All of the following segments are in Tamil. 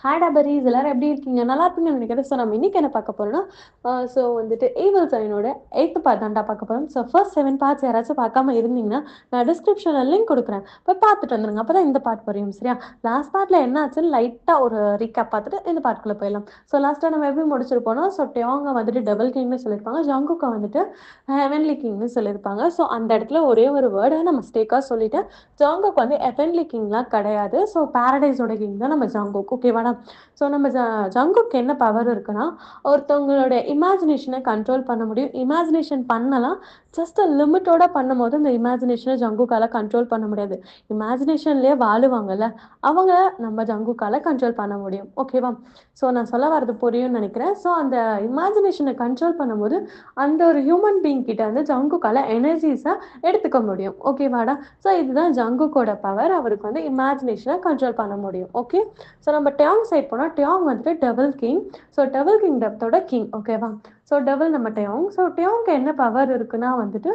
ஹேட் அபரீஸ் எல்லாரும் எப்படி இருக்கீங்க? நல்லா இருப்பீங்கன்னு நினைக்கிறேன். ஸோ நம்ம இன்னைக்கு என்ன பார்க்க போறோம்னா, ஸோ வந்துட்டு ஏவல் சைனோட 8த் பார்ட் தான்டா பார்க்க போறோம். ஸோ ஃபர்ஸ்ட் 7 பார்ட்ஸ் யாராச்சும் பார்க்காம இருந்தீங்கன்னா, நான் டிஸ்கிரிப்ஷன்ல லிங்க் குடுக்குறேன். போய் பார்த்துட்டு வந்துருங்க. அப்பதான் இந்த பார்ட் புரியும். சரியா? லாஸ்ட் பார்ட்ல என்ன ஆச்சுன்னு லைட்டா ஒரு ரீகேப் பார்த்துட்டு இந்த பார்ட்குள்ள போயிடலாம். ஸோ லாஸ்ட்டா நம்ம எப்படி முடிச்சிருப்போம்னா, ஸோ டேயோங்க வந்துட்டு டபுள் கிங்னு சொல்லியிருப்பாங்க. ஜங்குக்கா வந்துட்டு ஹெவன்லி கிங்னு சொல்லியிருப்பாங்க. ஸோ அந்த இடத்துல ஒரே ஒரு வேர்டை நான் மிஸ்டேக்கா சொல்லிட்டேன். ஜங்குக் வந்து ஹெவன்லி கிங்லாம் கிடையாது. ஸோ பாரடைஸோட கிங் தான் நம்ம ஜங்குக். ஓகேவாடா? ஸோ நம்ம ஜங்குக்கு என்ன பவர் இருக்குன்னா, ஒருத்தவங்களோட இமேஜினேஷனை கண்ட்ரோல் பண்ண முடியும். இமேஜினேஷன் பண்ணலாம். ஜஸ்ட் லிமிட்டோட பண்ணும்போது இந்த இமேஜினேஷனை ஜங்குக்கால கண்ட்ரோல் பண்ண முடியாது. இமேஜினேஷன்லேயே வாழுவாங்கல்ல, அவங்க நம்ம ஜங்குக்கால கண்ட்ரோல் பண்ண முடியும். ஓகேவா? ஸோ நான் சொல்ல வரது புரியும்னு நினைக்கிறேன். ஸோ அந்த இமேஜினேஷனை கண்ட்ரோல் பண்ணும்போது அந்த ஒரு ஹியூமன் பீயிங் கிட்ட வந்து ஜங்குக்கால எனர்ஜிஸை எடுத்துக்க முடியும். ஓகேவாடா? ஸோ இதுதான் ஜங்குக்கோட பவர். அவருக்கு வந்து இமேஜினேஷனை கண்ட்ரோல் பண்ண முடியும். ஓகே. ஸோ நம்ம டேங் சைட் போனால் டேங் வந்துட்டு டபுள் கிங். ஸோ டபுள் கிங்டத்தோட கிங். ஓகேவா? ஸோ டபுள் நம்ம டேங். ஸோ டேங்க்கு என்ன பவர் இருக்குன்னா வந்துட்டு,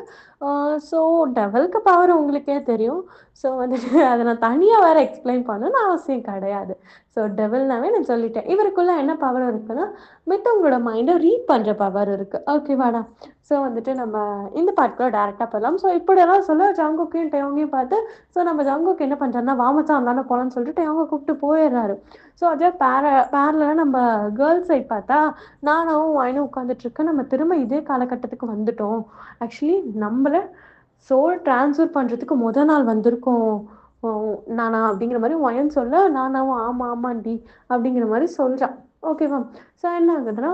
ஸோ டபுளுக்கு பவர் உங்களுக்கே தெரியும். ஸோ வந்துட்டு அதை நான் தனியாக வேற எக்ஸ்பிளைன் பண்ணணும்னு அவசியம் கிடையாது. ஸோ டெவில்னாவே நான் சொல்லிட்டேன். இவருக்குள்ள என்ன பவர் இருக்குன்னா, மித்தவங்களோட மைண்டை ரீட் பண்ணுற பவர் இருக்கு. ஓகேவாடா? ஸோ வந்துட்டு நம்ம இந்த பார்ட்குள்ள டேரெக்டாக போகலாம். ஸோ இப்படியெல்லாம் சொல்ல ஜங்குக்கையும் டேங்கையும் பார்த்து, ஸோ நம்ம ஜங்குக்கு என்ன பண்ணுறாருன்னா, வாமச்சான் அந்தாண்ட போகலான்னு சொல்லிட்டு டேங்கை கூப்பிட்டு போயிடுறாரு. ஸோ அதே பேரலாக நம்ம கேர்ள்ஸ் சைட் பார்த்தா நானாவும் வயனும் உட்காந்துட்டு இருக்கேன். நம்ம திரும்ப இதே காலகட்டத்துக்கு வந்துட்டோம். ஆக்சுவலி நம்மள சோல் ட்ரான்ஸ்ஃபர் பண்ணுறதுக்கு நாள் வந்திருக்கோம். ஓ, நானா அப்படிங்கிற மாதிரி வயன் சொல்ல, நானாவும் ஆமாம் ஆமாண்டி அப்படிங்கிற மாதிரி சொல்கிறான். ஓகேவா? ஸோ என்ன ஆகுதுன்னா,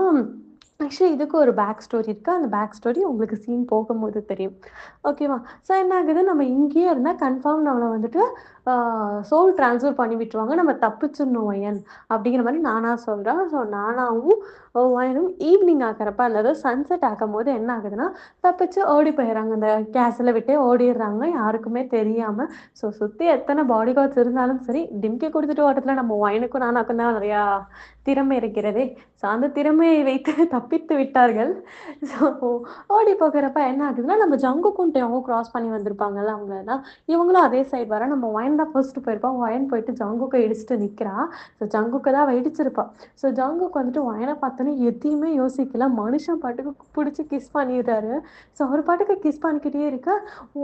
ஆக்சுவலி இதுக்கு ஒரு பேக் ஸ்டோரி இருக்குது. அந்த பேக் ஸ்டோரி உங்களுக்கு சீன் போகும்போது தெரியும். ஓகேவா? ஸோ என்ன ஆகுது, நம்ம இங்கேயே இருந்தால் கன்ஃபார்ம் நம்மளை வந்துட்டு சோல் ட்ரான்ஸ்ஃபர் பண்ணி விட்டுருவாங்க. நம்ம தப்பிச்சிடணும் வயன் அப்படிங்கிற மாதிரி நானா சொல்கிறேன். ஸோ நானாவும் வயனும் ஈவினிங் ஆகிறப்ப, அதாவது சன்செட் ஆகும்போது என்ன ஆகுதுன்னா, தப்பிச்சு ஓடி போயிடுறாங்க. அந்த கேஸில் விட்டே ஓடிடுறாங்க யாருக்குமே தெரியாமல். ஸோ சுற்றி எத்தனை பாடி கார்ட்ஸ் இருந்தாலும் சரி, டிம்கி கொடுத்துட்டு ஓட்டத்தில் நம்ம வயனுக்கும் நானாக்கும் தான் நிறையா திறமை இருக்கிறதே. ஸோ அந்த திறமையை வைத்து தப்பித்து விட்டார்கள். ஸோ ஓடி போகிறப்ப என்ன ஆகுதுன்னா, நம்ம ஜங்குக்கும் டேங்கும் கிராஸ் பண்ணி வந்திருப்பாங்கல்ல அவங்களெல்லாம், இவங்களும் அதே சைடு வர, நம்ம வயன் தான் ஃபர்ஸ்ட் போயிருப்பான். வயன் போயிட்டு ஜங்குக்கை இடிச்சுட்டு நிற்கிறா. ஸோ ஜங்குக்கை தான் அவள் இடிச்சிருப்பா. ஸோ ஜங்குக்கு வந்துட்டு வயனை பார்த்தோன்னே எதையுமே யோசிக்கல, மனுஷன் பாட்டுக்கு பிடிச்சி கிஸ் பண்ணிடுறாரு. ஸோ அவர் பாட்டுக்கு கிஸ் பண்ணிக்கிட்டே இருக்க,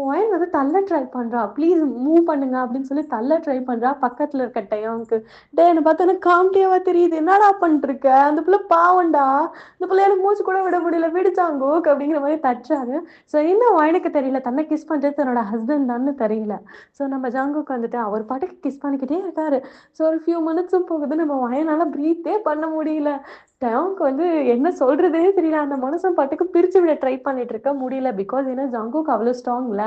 வயன் வந்து தள்ள ட்ரை பண்ணுறா, ப்ளீஸ் மூவ் பண்ணுங்க அப்படின்னு சொல்லி தள்ள ட்ரை பண்ணுறா. பக்கத்தில் இருக்க டேங்க்கு, டே என்னை பார்த்தோன்னே காமெடியாவா தெரியுது, என்னடா பண்ணிட்டு இருக்க, அந்த பிள்ளை பாவண்டா, இந்த பிள்ளை எனக்கு மூச்சு கூட விட முடியல, விடுச்சாங்கோக் அப்படிங்கிற மாதிரி தச்சாரு. ஸோ இன்னும் வயனுக்கு தெரியல தன்னை கிஸ் பண்ணுறது தன்னோட ஹஸ்பண்ட் தான்னு தெரியல. ஸோ நம்ம ஜங்குக்கு வந்துட்டு அவர் பாட்டுக்கு கிஸ் பண்ணிக்கிட்டே இருக்காரு. ஸோ ஒரு ஃபியூ மினிட்ஸும் போகுது, நம்ம வயனால ப்ரீத்தே பண்ண முடியல. டேங்க் வந்து என்ன சொல்றதே தெரியல. அந்த மனுஷன் பாட்டுக்கு பிரிச்சு விட ட்ரை பண்ணிட்டு இருக்க முடியல. பிகாஸ் ஏன்னா ஜங்குக்கு அவ்வளோ ஸ்ட்ராங்ல,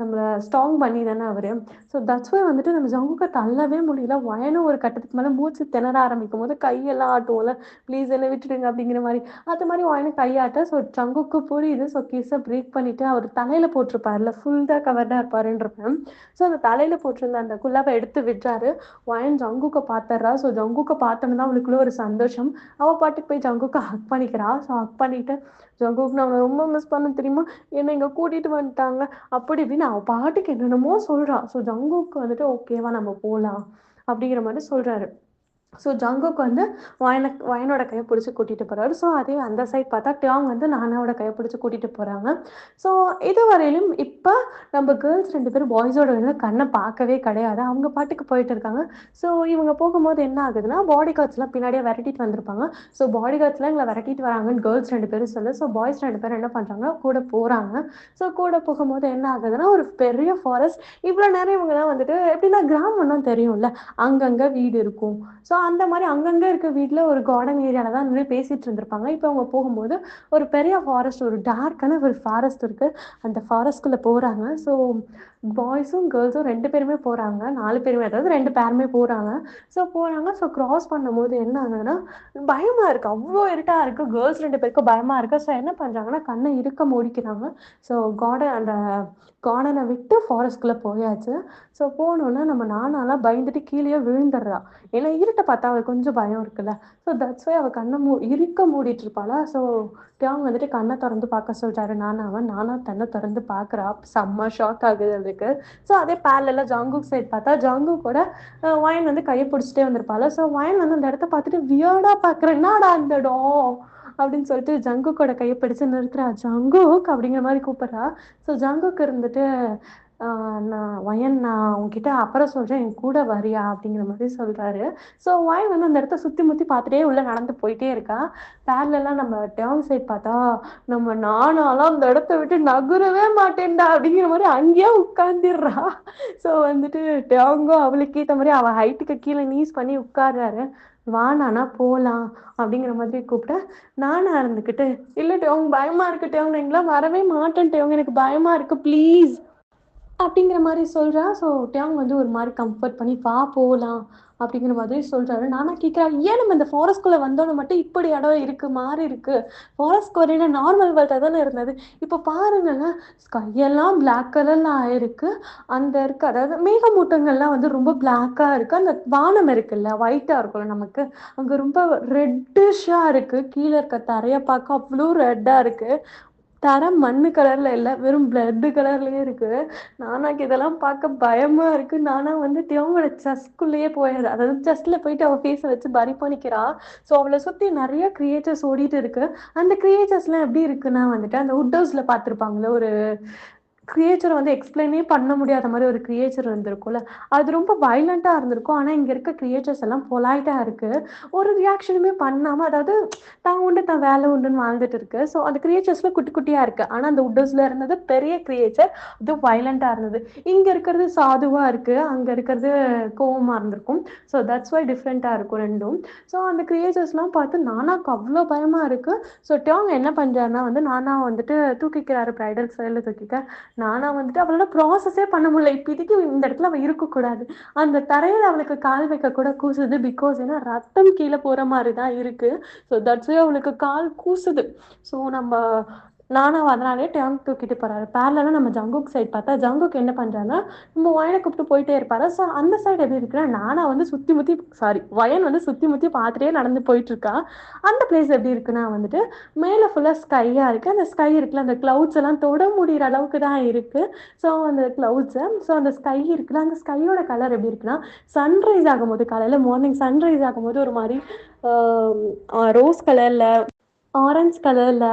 நம்மளை ஸ்ட்ராங் பண்ணி தானே அவரு. ஸோ தட்ஸ் வை வந்துட்டு நம்ம ஜங்குக்கை தள்ளவே முடியல. வயனும் ஒரு கட்டத்துக்கு மேலே மூச்சு திணற ஆரம்பிக்கும் போது கையெல்லாம் ஆட்டுவோம்ல, ப்ளீஸ் என்னை விட்டுடுங்க அப்படிங்கிற மாதிரி, அது மாதிரி வயனு கையாட்ட. ஸோ ஜங்குக்கு புரியுது. ஸோ கிஸை பிரேக் பண்ணிட்டு அவர் தலையில போட்டிருப்பாருல, ஃபுல் தான் கவர்டாக இருப்பாருன்றப்ப, ஸோ அந்த தலையில போட்டிருந்த அந்த குல்லாவை எடுத்து விடுறாரு. வயன் ஜங்குக்கை பார்த்துட்றா. ஸோ ஜங்குக்கை பார்த்தோம்னா அவளுக்குள்ள ஒரு சந்தோஷம். அவள் பாட்டுக்கு போய் ஜங்குக்கை ஹக் பண்ணிக்கிறா. ஸோ ஹக் பண்ணிட்டு, ஜங்குக்கு நான் அவளை ரொம்ப மிஸ் பண்ண தெரியுமா, என்னை இங்கே கூட்டிகிட்டு வந்துட்டாங்க அப்படி இப்படின்னு அவள் பாட்டுக்கு என்னென்னமோ சொல்கிறான். ஸோ ஜங்குக்கு வந்துட்டு ஓகேவா நம்ம போகலாம் அப்படிங்கிற மாதிரி சொல்கிறாரு. ஸோ ஜங்குக்கு வந்து வயனோட கையை பிடிச்சி கூட்டிகிட்டு போகிறாரு. ஸோ அதே அந்த சைட் பார்த்தா டேங் வந்து நானாவோட கையை பிடிச்சி கூட்டிகிட்டு போகிறாங்க. ஸோ இதுவரையிலும் இப்போ நம்ம கேர்ள்ஸ் 2 பேரும் பாய்ஸோட வந்து கண்ணை பார்க்கவே கிடையாது. அவங்க பாட்டுக்கு போயிட்டு இருக்காங்க. ஸோ இவங்க போகும்போது என்ன ஆகுதுன்னா, பாடி கார்ட்ஸ்லாம் பின்னாடியே விரட்டிட்டு வந்திருப்பாங்க. ஸோ பாடி கார்ட்ஸ்லாம் எங்களை விரட்டிட்டு வராங்கன்னு கேர்ள்ஸ் 2 பேரும் சொல்லு. ஸோ பாய்ஸ் 2 பேரும் என்ன பண்ணுறாங்க, கூட போகிறாங்க. ஸோ கூட போகும்போது என்ன ஆகுதுன்னா, ஒரு பெரிய ஃபாரஸ்ட். இவ்வளோ நேரம் இவங்கலாம் வந்துட்டு எப்படின்னா கிராமம்னா தெரியும்ல, அங்கங்கே வீடு இருக்கும். ஸோ அந்த மாதிரி அங்கங்கே இருக்க வீட்டில் ஒரு கார்டன் ஏரியாவில் தான் நின்று பேசிகிட்டு இருந்திருப்பாங்க. இப்போ அவங்க போகும்போது ஒரு பெரிய ஃபாரஸ்ட், ஒரு டார்க்கான ஒரு ஃபாரஸ்ட் இருக்குது. அந்த ஃபாரஸ்ட்குள்ளே போகிறாங்க. ஸோ பாய்ஸும் கேர்ள்ஸும் 2 பேருமே போகிறாங்க. 4 பேருமே, அதாவது 2 பேருமே போகிறாங்க. ஸோ போகிறாங்க. ஸோ க்ராஸ் பண்ணும்போது என்ன ஆகுதுன்னா, பயமாக இருக்குது. அவ்வளோ இருட்டாக இருக்குது. கேர்ள்ஸ் 2 பேருக்கும் பயமாக இருக்குது. ஸோ என்ன பண்ணுறாங்கன்னா, கண்ணை இருக்க மூடிக்கிறாங்க. ஸோ அந்த கார்டனை விட்டு ஃபாரஸ்ட்குள்ளே போயாச்சு. ஸோ போனோன்னா நம்ம நானாலாம் பயந்துட்டு கீழேயே விழுந்துடுறா. ஏன்னா இருட்டை பார்த்தா அவளுக்கு கொஞ்சம் பயம் இருக்குல்ல. ஸோ தட்ஸ் வை அவள் கண்ணை இருக்க மூடிட்டு இருப்பாளா. ஸோ டேங் வந்துட்டு கண்ண தொறந்து பார்க்க சொல்றாரு நானாவ. நானா கண்ண தொறந்து பார்க்குறா. செம்ம ஷாக் ஆகுது அவளுக்கு. ஸோ அதே பேரலலா ஜாங்குக் சைட் பார்த்தா, ஜாங்குக்கோட வயன் வந்து கைய பிடிச்சிட்டே வந்திருப்பாள. ஸோ வயன் வந்து அந்த இடத்த பார்த்துட்டு வியர்டா பார்க்குறா. "என்னாடா இந்த இடம்?" அப்படின்னு சொல்லிட்டு ஜங்குக்கோட கைய பிடிச்சு நிறுத்துறா. "ஜங்குக்" அப்படிங்கிற மாரி கூப்பிடுறா. ஸோ ஜங்குக் இருந்துட்டு, நான் உன்கிட்ட அப்புறம் சொல்றேன். என் கூட வரியா?" அப்படிங்கிற மாரி சொல்றாரு. ஸோ வயன் வந்து அந்த இடத்த சுத்தி முத்தி பார்த்துட்டே உள்ள நடந்து போயிட்டே இருக்கா. பேரலலா நம்ம டேர்ம் சைட் பார்த்தா, நம்ம நானாலாம் அந்த இடத்த விட்டு நகரவே மாட்டேன்டா அப்படிங்கிற மாரி அங்கேயே உட்கார்ந்துடுறா. ஸோ வந்துட்டு டேங்கும் அவளுக்கு ஏத்த மாரி அவ ஹைட்டுக்கு கீழ நீஸ் பண்ணி உட்கார்றாரு. "வா நானா போலாம்" அப்படிங்கிற மாதிரி கூப்பிட, நானா இருந்துகிட்டு, "இல்ல டேங் பயமா இருக்கு டேங். நான் இங்கலாம் வரவே மாட்டேன் டேங். எனக்கு பயமா இருக்கு ப்ளீஸ்" அப்படிங்கிற மாரி சொல்றா. ஸோ டேங் வந்து ஒரு மாரி கம்ஃபர்ட் பண்ணி, "வா போலாம்" அப்படிங்கிற மாதிரி சொல்றாரு. நானா கேட்கிறேன், "ஏன் நம்ம இந்த ஃபாரஸ்ட்குள்ள வந்தோனே மட்டும் இப்படி இடம் இருக்கு, மாறி இருக்கு? ஃபாரஸ்ட்க்கு வரையில நார்மல் வேர்ல்டா தானே இருந்தது. இப்ப பாருங்களேன், ஸ்கை எல்லாம் பிளாக் கலர்ல ஆயிருக்கு. அந்த இருக்க அதாவது மேகமூட்டங்கள்லாம் வந்து ரொம்ப பிளாக்கா இருக்கு. அந்த வானம் இருக்குல்ல, ஒயிட்டா இருக்கும்ல நமக்கு, அங்க ரொம்ப ரெட்டிஷ்ஷா இருக்கு. கீழ இருக்க தரைய பார்க்க அவ்ளோ ரெட்டா இருக்கு. தரை மண்ணு கலர்ல இல்ல, வெறும் பிளட் கலர்லயே இருக்கு. நானாக்கு இதெல்லாம் பார்க்க பயமா இருக்கு." நானா வந்து டியோங்கோட செஸ்ட்குள்ளேயே போயிடுறா. அதாவது செஸ்ட்ல போயிட்டு அவ ஃபேஸ வச்சு பரி பண்ணிக்கிறா. ஸோ அவள சுத்தி நெறைய கிரியேச்சர்ஸ் ஓடிட்டு இருக்கு. அந்த கிரியேச்சர்ஸ்லாம் எப்படி இருக்குன்னா வந்துட்டு, அந்த வுட் ஹவுஸ்ல பார்த்துருப்பாங்கல்ல, ஒரு கிரியேச்சர வந்து எக்ஸ்பிளைனே பண்ண முடியாத மாரி ஒரு கிரியேச்சர் இருந்திருக்கும்ல. அது ரொம்ப வயலன்ட்டா இருந்திருக்கும். ஆனா, இங்க இருக்க கிரியேச்சர்ஸ் எல்லாம் பொலைட்டா இருக்கு. ஒரு ரியாக்ஷனுமே பண்ணாம, அதாவது தான் உண்டு தான் வேலை உண்டுன்னு வாழ்ந்துட்டு இருக்கு. ஸோ அந்த கிரியேச்சர்ஸ்ல குட்டி குட்டியா இருக்கு. ஆனா, அந்த வுட் ஹவுஸ்ல இருந்தது பெரிய கிரியேச்சர். அது வயலன்ட்டா இருந்தது. இங்க இருக்கிறது சாதுவா இருக்கு. அங்க இருக்கிறது கோவமா இருந்திருக்கும். ஸோ தட்ஸ் வை டிஃப்ரெண்ட்டா இருக்கும் 2ம். ஸோ அந்த கிரியேச்சர்ஸ்லாம் பார்த்து நானாக்கு அவ்ளோ பயமா இருக்கு. ஸோ டோங் என்ன பண்றாருன்னா வந்து, நானா வந்துட்டு தூக்கிக்கிறாரு. பிரைடல் சைடுல தூக்கிக்க, நானா வந்துட்டு அவளால ப்ராசஸே பண்ண முடியல. இப்போதைக்கு இந்த இடத்துல அவ இருக்கக்கூடாது. அந்த தரையில அவளுக்கு கால் வைக்க கூட கூசுது. பிகாஸ் ஏன்னா ரத்தம் கீழே போற மாதிரி தான் இருக்கு. ஸோ தட்ஸ் வே அவளுக்கு கால் கூசுது. ஸோ நம்ம நானா அதனாலே டேங் தூக்கிட்டு போறாரு. பேரலா நம்ம ஜங்குக் சைட் பார்த்தா, ஜங்குக் என்ன பண்றாருன்னா, நம்ம வயனை கூப்பிட்டு போயிட்டே இருப்பாரு. ஸோ அந்த சைடு எப்படி இருக்குன்னா, நானா வந்து சுத்தி முத்தி வயன் வந்து சுத்தி முத்தி பார்த்துட்டே நடந்து போயிட்டு இருக்கா. அந்த பிளேஸ் எப்படி இருக்குன்னா வந்துட்டு, மேல ஃபுல்லா ஸ்கையா இருக்கு. அந்த ஸ்கை இருக்குல்ல, அந்த கிளவுட்ஸ் எல்லாம் தொட முடியிற அளவுக்கு தான் இருக்கு. ஸோ அந்த கிளவுட்ஸு, ஸோ அந்த ஸ்கை இருக்குல்ல, அந்த ஸ்கையோட கலர் எப்படி இருக்குன்னா, சன்ரைஸ் ஆகும்போது காலையில மார்னிங் சன்ரைஸ் ஆகும்போது ஒரு மாரி ரோஸ் கலர்ல, ஆரஞ்ச் கலர்ல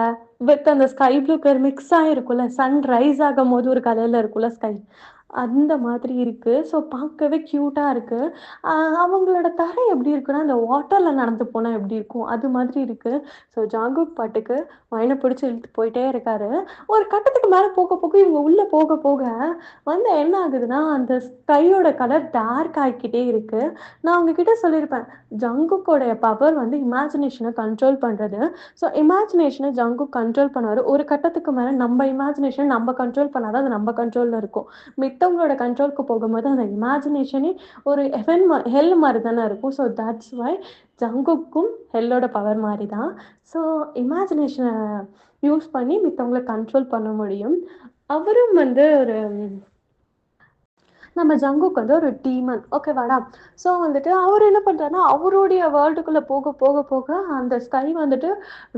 வித் அந்த ஸ்கை ப்ளூ கலர் மிக்ஸ் ஆயிருக்கும்ல. சன் ரைஸ் ஆகும்போது ஒரு கலர்ல இருக்கும்ல ஸ்கை. அந்த மாதிரி இருக்கு. ஸோ பார்க்கவே கியூட்டா இருக்கு. அ அவங்களோட தரை எப்படி இருக்குன்னா, அந்த வாட்டர்ல நடந்து போனா எப்படி இருக்கும்? அது மாதிரி இருக்கு. ஸோ ஜாங்குக் பாட்டுக்கு வயன பிடிச்சு இழுத்து போயிட்டே இருக்காரு. ஒரு கட்டத்துக்கு மேல போக போக இவங்க உள்ள போக போக வந்து என்ன ஆகுதுன்னா, அந்த ஸ்கையோட கலர் டார்க் ஆகிக்கிட்டே இருக்கு. நான் உங்ககிட்ட சொல்லியிருப்பேன். ஜங்குக்கோடைய பவர் வந்து இமேஜினேஷன கண்ட்ரோல் பண்றது. ஸோ இமேஜினேஷன ஜங்குக் கண்ட்ரோல் பண்ணுவாரு. ஒரு கட்டத்துக்கு மேல நம்ம இமேஜினேஷன் நம்ம கண்ட்ரோல் பண்ணா தான் அது நம்ம கண்ட்ரோல்ல இருக்கும். மித்தவங்களோட கண்ட்ரோலுக்கு போகும்போது அந்த இமேஜினேஷனே ஒரு ஹெல் மாரி தானே இருக்கும். ஸோ தட்ஸ் வை ஜங்குக்கும் ஹெல்லோட பவர் மாரி தான். ஸோ இமேஜினேஷன யூஸ் பண்ணி மித்தவங்கள கண்ட்ரோல் பண்ண முடியும். அவரும் வந்து ஒரு நம்ம ஜங்குக் வந்து ஒரு டீமன் ஓகேவாடா. ஸோ வந்துட்டு அவர் என்ன பண்ணுறாருன்னா, அவருடைய வேர்ல்டுக்குள்ளே போக போக போக அந்த ஸ்கை வந்துட்டு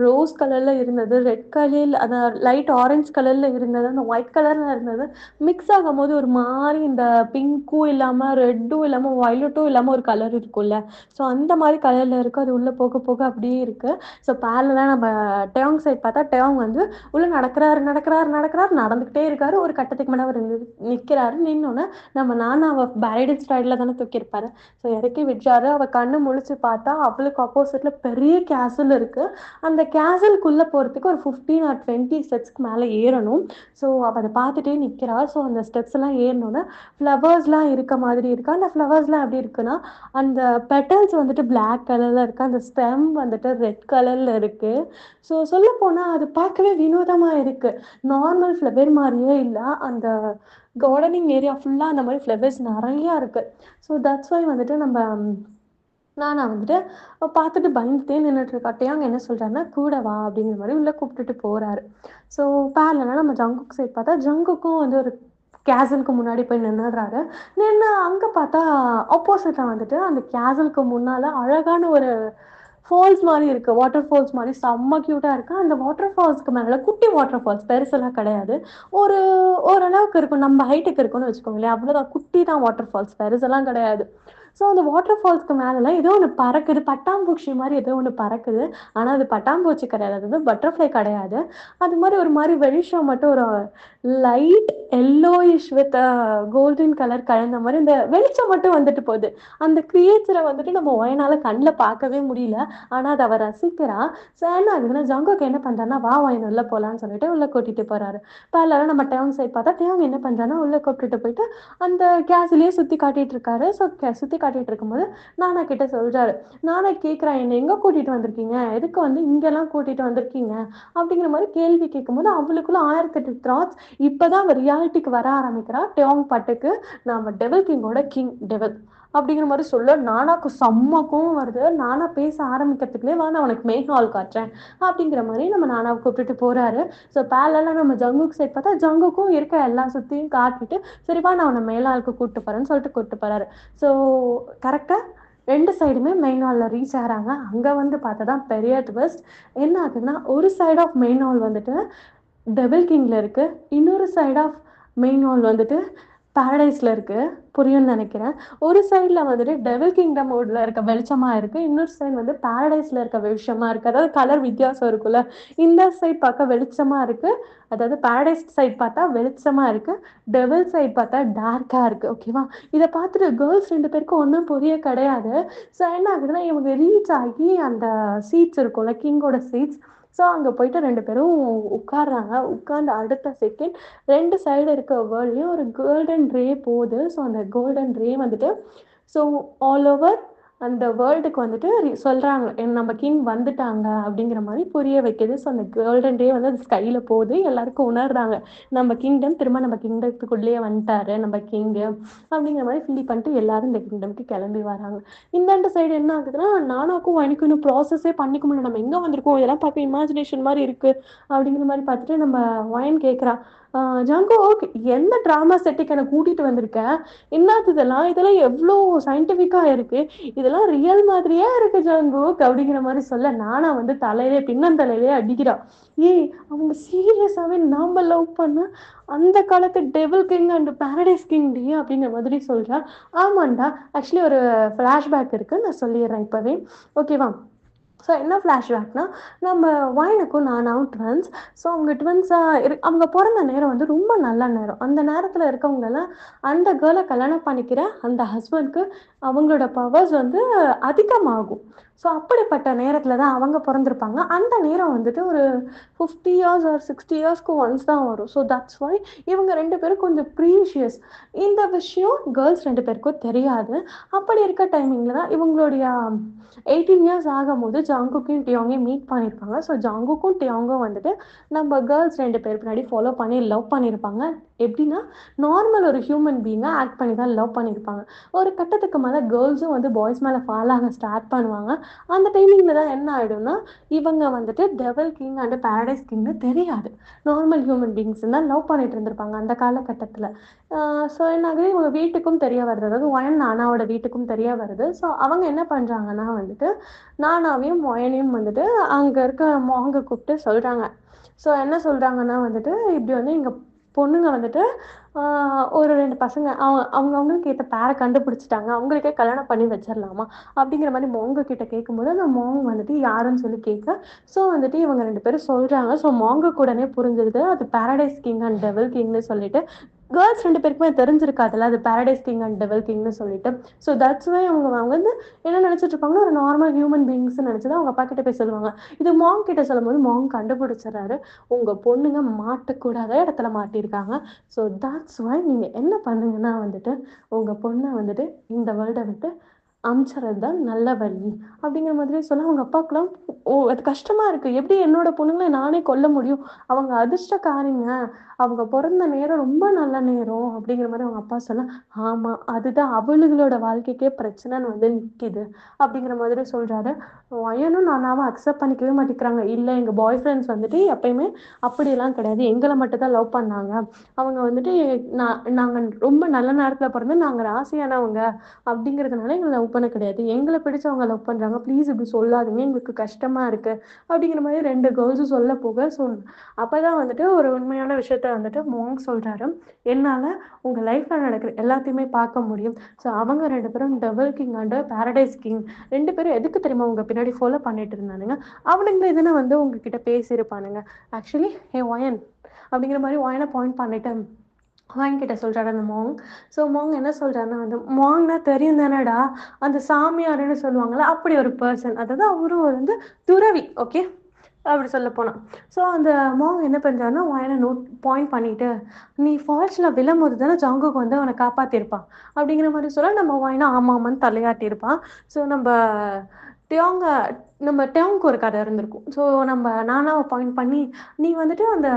ரோஸ் கலரில் இருந்தது, ரெட் கலர், அந்த லைட் ஆரஞ்ச் கலரில் இருந்தது, அந்த ஒயிட் கலரில் இருந்தது. மிக்ஸ் ஆகும்போது ஒரு மாதிரி இந்த பிங்க்கும் இல்லாமல் ரெட்டும் இல்லாமல் வயலட்டும் இல்லாமல் ஒரு கலர் இருக்கும்ல. ஸோ அந்த மாதிரி கலரில் இருக்குது. அது உள்ளே போக போக அப்படியே இருக்குது. ஸோ பேரலாம் நம்ம டேங் சைட் பார்த்தா, டேங் வந்து உள்ளே நடக்கிறாரு நடக்கிறாரு நடக்கிறாரு நடந்துக்கிட்டே இருக்காரு. ஒரு கட்டத்துக்கு மேலே அவர் நிற்கிறாரு. நின்னோன்னே நம்ம நானாவ பிரைடல் ஸ்டைல்ல தானே தூக்கியிருப்பாரு. ஸோ இறக்கி விட்டாரு. அவ கண்ணு முழிச்சு பார்த்தா, அவளுக்கு ஆப்போசிட்ல பெரிய கேசல் இருக்கு. அந்த கேசலுக்குள்ள போறதுக்கு ஒரு 15 ஆர் 20 ஸ்டெப்ஸ்க்கு மேல ஏறணும். ஸோ அவ அத பார்த்துட்டே நிக்கிறா. ஸோ அந்த ஸ்டெப்ஸ் எல்லாம் ஏறினோனே ஃப்ளவர்ஸ்லாம் இருக்க மாதிரி இருக்கு. அந்த ஃப்ளவர்ஸ்லாம் எப்படி இருக்குன்னா, அந்த பெட்டல்ஸ் வந்துட்டு பிளாக் கலர்ல இருக்கு. அந்த ஸ்டெம் வந்துட்டு ரெட் கலர்ல இருக்கு. ஸோ சொல்லப்போனா அது பார்க்கவே வினோதமா இருக்கு. நார்மல் ஃப்ளவர் மாரியே இல்ல. அந்த கார்டனிங் ஏரியா ஃபுல்லா அந்த மாதிரி ஃப்ளவர்ஸ் நெறையா இருக்கு. ஸோ தட்ஸ் வை வந்துட்டு நம்ம நானா வந்துட்டு பார்த்துட்டு பயந்துட்டே நின்னுட்டுருக்கா. டேயாங் என்ன சொல்றாருன்னா, "கூட வா" அப்படிங்கிற மாரி உள்ள கூப்பிட்டுட்டு போறாரு. ஸோ பேரலலா நம்ம ஜங்குக் சைட் பார்த்தா, ஜங்குக்கும் வந்து ஒரு கேசலுக்கு முன்னாடி போய் நின்னுடுறாரு. நின்னு அங்க பார்த்தா ஆப்போசிட்ல வந்துட்டு அந்த கேசலுக்கு முன்னால அழகான ஒரு ஃபால்ஸ் மாரி இருக்கு. வாட்டர் ஃபால்ஸ் மாரி செம்ம கியூட்டா இருக்கு. அந்த வாட்டர் ஃபால்ஸ்க்கு மேல குட்டி வாட்டர் ஃபால்ஸ் பெருசெல்லாம் கிடையாது. ஒரு ஓரளவுக்கு இருக்கும். நம்ம ஹைட்டுக்கு இருக்கும்னு வச்சுக்கோங்களேன். அவ்வளோதான் குட்டி தான் வாட்டர் ஃபால்ஸ். பெருசெல்லாம் கிடையாது. ஸோ அந்த வாட்டர் ஃபால்ஸ்க்கு மேலலாம் ஏதோ ஒண்ணு பறக்குது. பட்டாம்பூச்சி மாரி ஏதோ ஒண்ணு பறக்குது. ஆனா அது பட்டாம்பூச்சி கிடையாது. அது வந்து பட்டர்ஃப்ளை கிடையாது. அது மாரி ஒரு மாரி வெளிச்சம் மட்டும் ஒரு light yellowish with golden colour கலந்த மாரி இந்த வெளிச்சம் மட்டும் வந்துட்டு போகுது. அந்த கிரியேச்சர வந்துட்டு நம்ம ஒயனால கண்ல பார்க்கவே முடியல. ஆனா அத அவ ரசிக்கிறா. ஸோ என்ன ஆகுதுன்னா, ஜங்குக் என்ன பண்றான்னா, "வா ஒயன் உள்ள போலான்னு" சொல்லிட்டு உள்ள கூட்டிட்டு போறாரு. எல்லாரும் நம்ம டேவங் சைட் பார்த்தா, டேவங் என்ன பண்றான்னா, உள்ள கூப்பிட்டுட்டு போயிட்டு அந்த கேஸ்லயே சுத்தி காட்டிட்டு இருக்காரு. ஸோ சுத்தி காட்டிட்டு இருக்கும்போது நானா கிட்ட சொல்றாரு. நானா கேட்கிறேன், "என்ன எங்க கூட்டிட்டு வந்திருக்கீங்க? எதுக்கு வந்து இங்கெல்லாம் கூட்டிட்டு வந்திருக்கீங்க?" அப்படிங்கிற மாரி கேள்வி கேட்கும்போது, அவளுக்குள்ள 1008 தாட்ஸ். இப்பதான் அவ ரியாலிட்டிக்கு வர ஆரம்பிக்கிறா. டேவங் பாட்டுக்கு, "நாம டெவில் கிங்கோட கிங் டெவில்." அப்படிங்கிற மாரி சொல்ல நானாக்கு செம்ம கோவம் வருது. நானா பேச ஆரம்பிக்கிறதுக்குள்ளே, "வா நான் உனக்கு மெயின் ஹால் காட்டுறேன்." அப்படிங்கிற மாரி நம்ம நானாவ கூப்பிட்டுட்டு போறாரு. ஸோ பேரலலா நம்ம ஜங்குக் சைட் பார்த்தா, ஜங்குக்கும் இருக்க எல்லா சுத்தியும் காட்டிட்டு, "சரி வா நான் உன்ன மேல் ஹாலுக்கு கூட்டு போறேன்னு" சொல்லிட்டு கூட்டு போறாரு. ஸோ கரெக்ட்டா 2 சைடுமே மெயின் ஹால்ல ரீச் ஆகுறாங்க. அங்க வந்து பார்த்தா தான் பெரிய ட்விஸ்ட். என்ன ஆகுதுன்னா, ஒரு சைட் ஆஃப் மெயின் ஹால் வந்துட்டு டெவில் கிங்ல இருக்கு. இன்னொரு சைட் ஆஃப் மெயின் ஹால் வந்துட்டு பாரடைஸ்ல இருக்கு. புரியும்னு நினைக்கிறேன். ஒரு சைடுல வந்துட்டு டெவில் கிங்டம் மோட்ல இருக்க வெளிச்சமா இருக்கு. இன்னொரு சைடு வந்து பாரடைஸ்ல இருக்க வெளிச்சமா இருக்கு. அதாவது கலர் வித்தியாசம் இருக்குல்ல. இந்த சைடு பார்க்க வெளிச்சமா இருக்கு. அதாவது பாரடைஸ் சைடு பார்த்தா வெளிச்சமா இருக்கு. டெவில் சைடு பார்த்தா டார்க்கா இருக்கு. ஓகேவா? இத பார்த்துட்டு கேர்ள்ஸ் 2 பேருக்கும் ஒண்ணும் புரிய கிடையாது. ஸோ என்ன ஆகுதுன்னா, இவங்க ரீச் ஆகி அந்த சீட்ஸ் இருக்கும்ல, கிங்கோட சீட்ஸ். ஸோ அங்க போயிட்டு 2 பேரும் உட்கார்றாங்க. உட்கார்ந்த அடுத்த செகண்ட் 2 சைடு இருக்க வேர்ல்ட்லயும் ஒரு கோல்டன் ரே போகுது. ஸோ அந்த கோல்டன் ரே வந்துட்டு ஸோ ஆல் ஓவர் அந்த வேர்ல்டுக்கு வந்துட்டு சொல்றாங்க, நம்ம கிங் வந்துட்டாங்க அப்படிங்கிற மாதிரி புரிய வைக்குது. ஸோ அந்த கோல்டன் டே வந்து அது ஸ்கைல போகுது. எல்லாருக்கும் உணர்றாங்க, நம்ம கிங்டம் திரும்ப நம்ம கிங்டத்துக்குள்ளேயே வந்துட்டாரு நம்ம கிங்கு அப்படிங்கிற மாதிரி ஃபீல் பண்ணிட்டு எல்லாரும் இந்த கிங்டம்க்கு கிளம்பி வராங்க. இந்த சைடு என்ன ஆகுதுன்னா, நானாக்கும் எனக்கு இன்னும் ப்ராசஸே பண்ணிக்க முடியல. நம்ம எங்க வந்திருக்கோம், இதெல்லாம் பார்க்க இமேஜினேஷன் மாதிரி இருக்கு அப்படிங்கிற மாதிரி பார்த்துட்டு நம்ம ஒயன் கேட்குறா, ஜங்குக் எந்த ட்ராமா செட்டுக்கு என்னை கூட்டிட்டு வந்திருக்க, என்னது இதெல்லாம் எவ்வளோ சயின்டிஃபிக்கா இருக்கு, இதெல்லாம் ரியல் மாதிரியே இருக்கு ஜங்குக் அப்படிங்கிற மாதிரி சொல்ல, நானா வந்து தலையிலே பின்னந்தலையிலே அடிக்கிறா. ஏய் அவங்க சீரியஸாவே நாம லவ் பண்ண அந்த காலத்து devil king and paradise king டி அப்படிங்கிற மாதிரி சொல்றா. ஆமாண்டா, ஆக்சுவலி ஒரு ஃப்ளாஷ்பேக் இருக்கு, நான் சொல்லிடுறேன் இப்பவே. ஓகேவா? ஸோ என்ன ஃப்ளாஷ்பேக்னா, நம்ம வயனுக்கும் நானாவும் ட்வின்ஸ். ஸோ அவங்க ட்வின்ஸாக அவங்க பிறந்த நேரம் வந்து ரொம்ப நல்ல நேரம். அந்த நேரத்தில் இருக்கவங்கெல்லாம் அந்த கேர்ளை கல்யாணம் பண்ணிக்கிற அந்த ஹஸ்பண்ட்க்கு அவங்களோட பவர்ஸ் வந்து அதிகமாகும். ஸோ அப்படிப்பட்ட நேரத்தில் தான் அவங்க பிறந்திருப்பாங்க. அந்த நேரம் வந்துட்டு ஒரு 50 இயர்ஸ் ஆர் 60 இயர்ஸ்க்கு ஒன்ஸ் தான் வரும். ஸோ தட்ஸ் வை இவங்க 2 பேரும் கொஞ்சம் ப்ரீஷியஸ். இந்த விஷயம் கேர்ள்ஸ் 2 பேருக்கும் தெரியாது. அப்படி இருக்க டைமிங்கில் தான் இவங்களுடைய 18 இயர்ஸ் ஆகும்போது ஜாங்குக்கும் டியோங்கையும் மீட் பண்ணியிருப்பாங்க. ஸோ ஜாங்குக்கும் டியோங்கும் வந்துட்டு நம்ம கேர்ள்ஸ் 2 பேர் பின்னாடி ஃபாலோ பண்ணி லவ் பண்ணியிருப்பாங்க. எப்படின்னா, நார்மல் ஒரு ஹியூமன் பீயிங்காக ஆக்ட் பண்ணி தான் லவ் பண்ணியிருப்பாங்க. ஒரு கட்டத்துக்கு மேலே கேர்ள்ஸும் வந்து பாய்ஸ் மேலே ஃபாலோ ஆக ஸ்டார்ட் பண்ணுவாங்க. அந்த டைமிங்கில் தான் என்ன ஆகிடும்னா, இவங்க வந்துட்டு டெவில் கிங் அண்ட் பாரடைஸ் கிங்னு தெரியாது. நார்மல் ஹியூமன் பீயிங்ஸ் தான் லவ் பண்ணிட்டு இருந்திருப்பாங்க அந்த காலகட்டத்தில். ஸோ என்ன ஆகுது, இவங்க வீட்டுக்கும் தெரிய வருது. அதாவது ஒயன் நானாவோட வீட்டுக்கும் தெரிய வருது. ஸோ அவங்க என்ன பண்ணுறாங்கன்னா வந்துட்டு, நானாவையும் ஒயனையும் வந்துட்டு அங்கே இருக்க மாங்க கூப்பிட்டு சொல்கிறாங்க. ஸோ என்ன சொல்கிறாங்கன்னா வந்துட்டு, இப்படி வந்து எங்கள் பொண்ணுங்க வந்துட்டு ஒரு 2 பசங்க அவங்க அவங்களுக்கு ஏற்ற பேரை கண்டுபிடிச்சிட்டாங்க. அவங்களுக்கே கல்யாணம் பண்ணி வச்சிடலாமா அப்படிங்கிற மாதிரி மாங்க கிட்ட கேட்கும்போது, அந்த மாங் வந்துட்டு யாருன்னு சொல்லி கேட்க, ஸோ வந்துட்டு இவங்க 2 பேரும் சொல்கிறாங்க. ஸோ மாங்குக்கு உடனே புரிஞ்சிருது அது பாரடைஸ் கிங் அண்ட் டெவில் கிங்னு சொல்லிட்டு. கேர்ள்ஸ் 2 பேருக்குமே தெரிஞ்சிருக்காதுல்ல அது பாரடைஸ் கிங் அண்ட் டெவில் கிங்னு சொல்லிட்டு. ஸோ தட்ஸ் வை அவங்க அவங்க வந்து என்ன நினைச்சிட்டு இருப்பாங்க, ஒரு நார்மல் ஹியூமன் பீயிங்ஸ் நினைச்சது அவங்க அப்பா கிட்ட போய் சொல்லுவாங்க. இது மாங் கிட்ட சொல்லும்போது மாங் கண்டுபிடிச்சிடறாரு, உங்க பொண்ணுங்க மாட்டக்கூடாத இடத்துல மாட்டியிருக்காங்க. ஸோ தட்ஸ் வை நீங்க என்ன பண்ணுங்கன்னா வந்துட்டு, உங்க பொண்ணை வந்துட்டு இந்த வேர்ல்டை விட்டு அமிச்சறது தான் நல்ல வழி அப்படிங்கிற மாதிரி சொல்ல, அவங்க அப்பாவுக்குலாம் அது கஷ்டமா இருக்கு. எப்படி என்னோட பொண்ணுங்களை நானே கொல்ல முடியும், அவங்க அதிர்ஷ்டக்காரிங்க, அவங்க பிறந்த நேரம் ரொம்ப நல்ல நேரம் அப்படிங்கிற மாதிரி அவங்க அப்பா சொல்ல, ஆமா அதுதான் அவளுகளோட வாழ்க்கைக்கே பிரச்சனைன்னு வந்து நிக்குது அப்படிங்கிற மாதிரி சொல்றாரு. வயனும் நானாவும் அக்செப்ட் பண்ணிக்கவே மாட்டேங்கிறாங்க. இல்லை எங்கள் பாய் ஃப்ரெண்ட்ஸ் வந்துட்டு எப்பயுமே அப்படியெல்லாம் கிடையாது, எங்களை மட்டும் தான் லவ் பண்ணாங்க, அவங்க வந்துட்டு நாங்கள் ரொம்ப நல்ல நேரத்தில் பிறந்து நாங்கள் ராசியானவங்க அப்படிங்கிறதுனால எங்களை லவ் பண்ண கிடையாது. எங்கள பிடிச்சவங்க லவ் பண்றாங்க. ப்ளீஸ் இப்படி சொல்லாதீங்க. எங்களுக்கு கஷ்டமா இருக்கு. அப்படிங்கிற மாரி 2 கேர்ல்ஸும் சொல்ல போக, அப்பதான் வந்துட்டு ஒரு உண்மையான விஷயத்த வந்துட்டு மாங்க் சொல்றாரு. என்னால உங்க லைஃப்ல நடக்கிற எல்லாத்தையுமே பார்க்க முடியும். ஸோ அவங்க 2 பேரும் devil king and paradise king 2 பேரும் எதுக்கு தெரியுமா உங்க பின்னாடி ஃபாலோ பண்ணிட்டு இருந்தானுங்க? அவனுங்களே தானே வந்து உங்ககிட்ட பேசியிருப்பானுங்க. ஆக்சுவலி ஒயன் அப்படிங்கிற மாரி ஒயன பாயிண்ட் பண்ணிட்டு ஒயன் கிட்ட சொல்றாரு அந்த மாங்க். ஸோ மாங்க் என்ன சொல்றாருன்னா வந்து, மாங்க்னா தெரியும் தானடா, அந்த சாமியாருன்னு சொல்லுவாங்கல்ல, அப்படி ஒரு பெர்சன். அதாவது அவரும் வந்து துறவி. ஓகே. அப்படி சொல்லப்போனா. ஸோ அந்த மாங்க் என்ன பண்றாருன்னா, ஒயன பாயிண்ட் பண்ணிட்டு, "நீ ஃபால்ஸ்ல விழும்போது தானே ஜங்குக் வந்து அவன காப்பாத்தியிருப்பான்." அப்படிங்கிற மாரி சொல்ல, நம்ம ஒயனா ஆமா ஆமான்னு தலையாட்டியிருப்பான். ஸோ டியோங்க நம்ம டெயோங்க்கு ஒரு கதை இருந்திருக்கும். ஸோ நம்ம நானாவ பாயிண்ட் பண்ணி, "நீ வந்துட்டு அந்த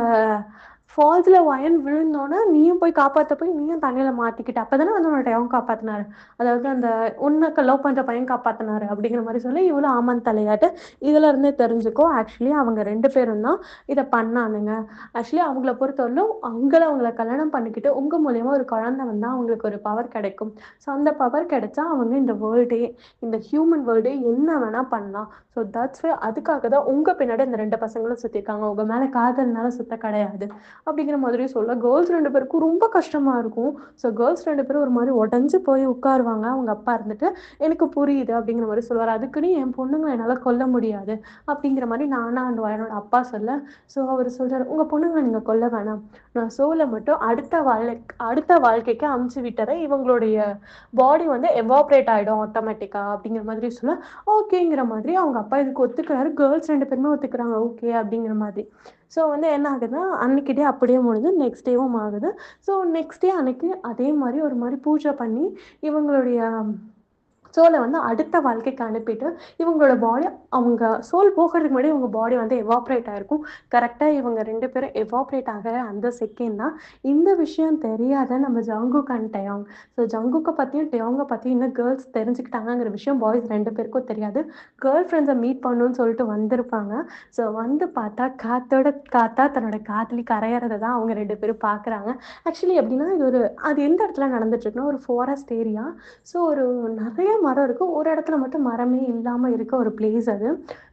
ஃபால்ஸ்ல ஒயன் விழுந்தோனே நீயும் போய் காப்பாத்த போய் நீயும் தண்ணியில மாட்டிக்கிட்ட. அப்பதானே வந்து உன்ன டெயோங் காப்பாத்துனாரு. அதாவது அந்த உன்ன லவ் பண்ற பையன் காப்பாத்துனாரு." அப்படிங்கிற மாரி சொல்லி, இவளும் ஆமான்னு தலையாட்ட. இதுல இருந்தே தெரிஞ்சுக்கோ, ஆக்சுவலி அவங்க 2 பேரும் தான் இத பண்ணானுங்க. ஆக்சுவலி அவங்கள பொறுத்தவரையிலும் அவங்கள கல்யாணம் பண்ணிக்கிட்டு உங்க மூலியமா ஒரு குழந்தை வந்தா அவங்களுக்கு ஒரு பவர் கிடைக்கும். ஸோ அந்த பவர் கிடைச்சா அவங்க இந்த வேர்ல்டே, இந்த ஹியூமன் வேர்ல்டே என்ன வேணா பண்ணலாம். ஸோ தட்ஸ் வை அதுக்காக தான் உங்க பின்னாடி இந்த 2 பசங்களும் சுத்திருக்காங்க. உங்க மேல காதல்னால சுத்த கிடையாது. அப்படிங்கிற மாதிரி சொல்ல, கேர்ள்ஸ் 2 பேருக்கும் ரொம்ப கஷ்டமா இருக்கும். ஸோ கேர்ள்ஸ் 2 பேரும் ஒரு மாரி உடைஞ்சு போய் உட்காருவாங்க. அவங்க அப்பா இருந்துட்டு, "எனக்கு புரியுது." அப்படிங்கிற மாரி சொல்லுவாரு. "அதுக்குன்னு என் பொண்ணுங்கள என்னால கொல்ல முடியாது." அப்படிங்கிற மாரி நானா அண்ட் என்னோட அப்பா சொல்ல, ஸோ அவரு சொல்றாரு, "உங்க பொண்ணுங்கள நீங்க கொல்ல வேணாம். நான் சோல மட்டும் அடுத்த வாழ்க்கைக்கு அனுப்பிச்சு விட்டுறேன். இவங்களுடைய பாடி வந்து எவாப்ரேட் ஆயிடும் ஆட்டோமேட்டிக்கா." அப்படிங்கிற மாதிரி சொல்ல, ஓகேங்கிற மாதிரி அவங்க அப்பா இதுக்கு ஒத்துக்கிறாரு. கேர்ள்ஸ் 2 பேருமே ஒத்துக்கிறாங்க. ஓகே அப்படிங்கிற மாதிரி. ஸோ வந்து என்ன ஆகுதுன்னா, அன்னைக்கு டே அப்படியே முடிஞ்சு நெக்ஸ்ட் டேவும் ஆகுது. ஸோ நெக்ஸ்ட் டே அன்னைக்கு அதே மாரி ஒரு மாரி பூஜை பண்ணி இவங்களுடைய சோலை வந்து அடுத்த வாழ்க்கைக்கு அனுப்பிட்டு, இவங்களோட பாடி அவங்க சோல் போகறதுக்கு முன்னாடி இவங்க பாடி வந்து எவாப்ரேட் ஆயிருக்கும். கரெக்ட்டா இவங்க 2 பேரும் எவாப்ரேட் ஆகுற அந்த செகண்ட் தான், இந்த விஷயம் தெரியாத நம்ம ஜங்குக் அண்ட் டெயோங். ஸோ ஜங்குக்க பத்தியும், டெயோங்க பத்தியும் இன்னும் கேர்ள்ஸ் தெரிஞ்சுக்கிட்டாங்கங்கிற விஷயம் பாய்ஸ் 2 பேருக்கும் தெரியாது. கேர்ள் ஃப்ரெண்ட்ஸ மீட் பண்ணணும்னு சொல்லிட்டு வந்திருப்பாங்க. ஸோ வந்து பார்த்தா, காத்தோட காத்தா தன்னோட காதலி கரையறத தான் அவங்க 2 பேரும் பார்க்குறாங்க. ஆக்சுவலி எப்படின்னா, அது எந்த இடத்துல நடந்துட்டு இருக்குன்னா, ஒரு ஃபாரஸ்ட் ஏரியா. ஸோ நெறைய மரம் இருக்கு. ஒரு இடத்துல மட்டும் மரமே இல்லாம இருக்க ஒரு பிளேஸ் அது.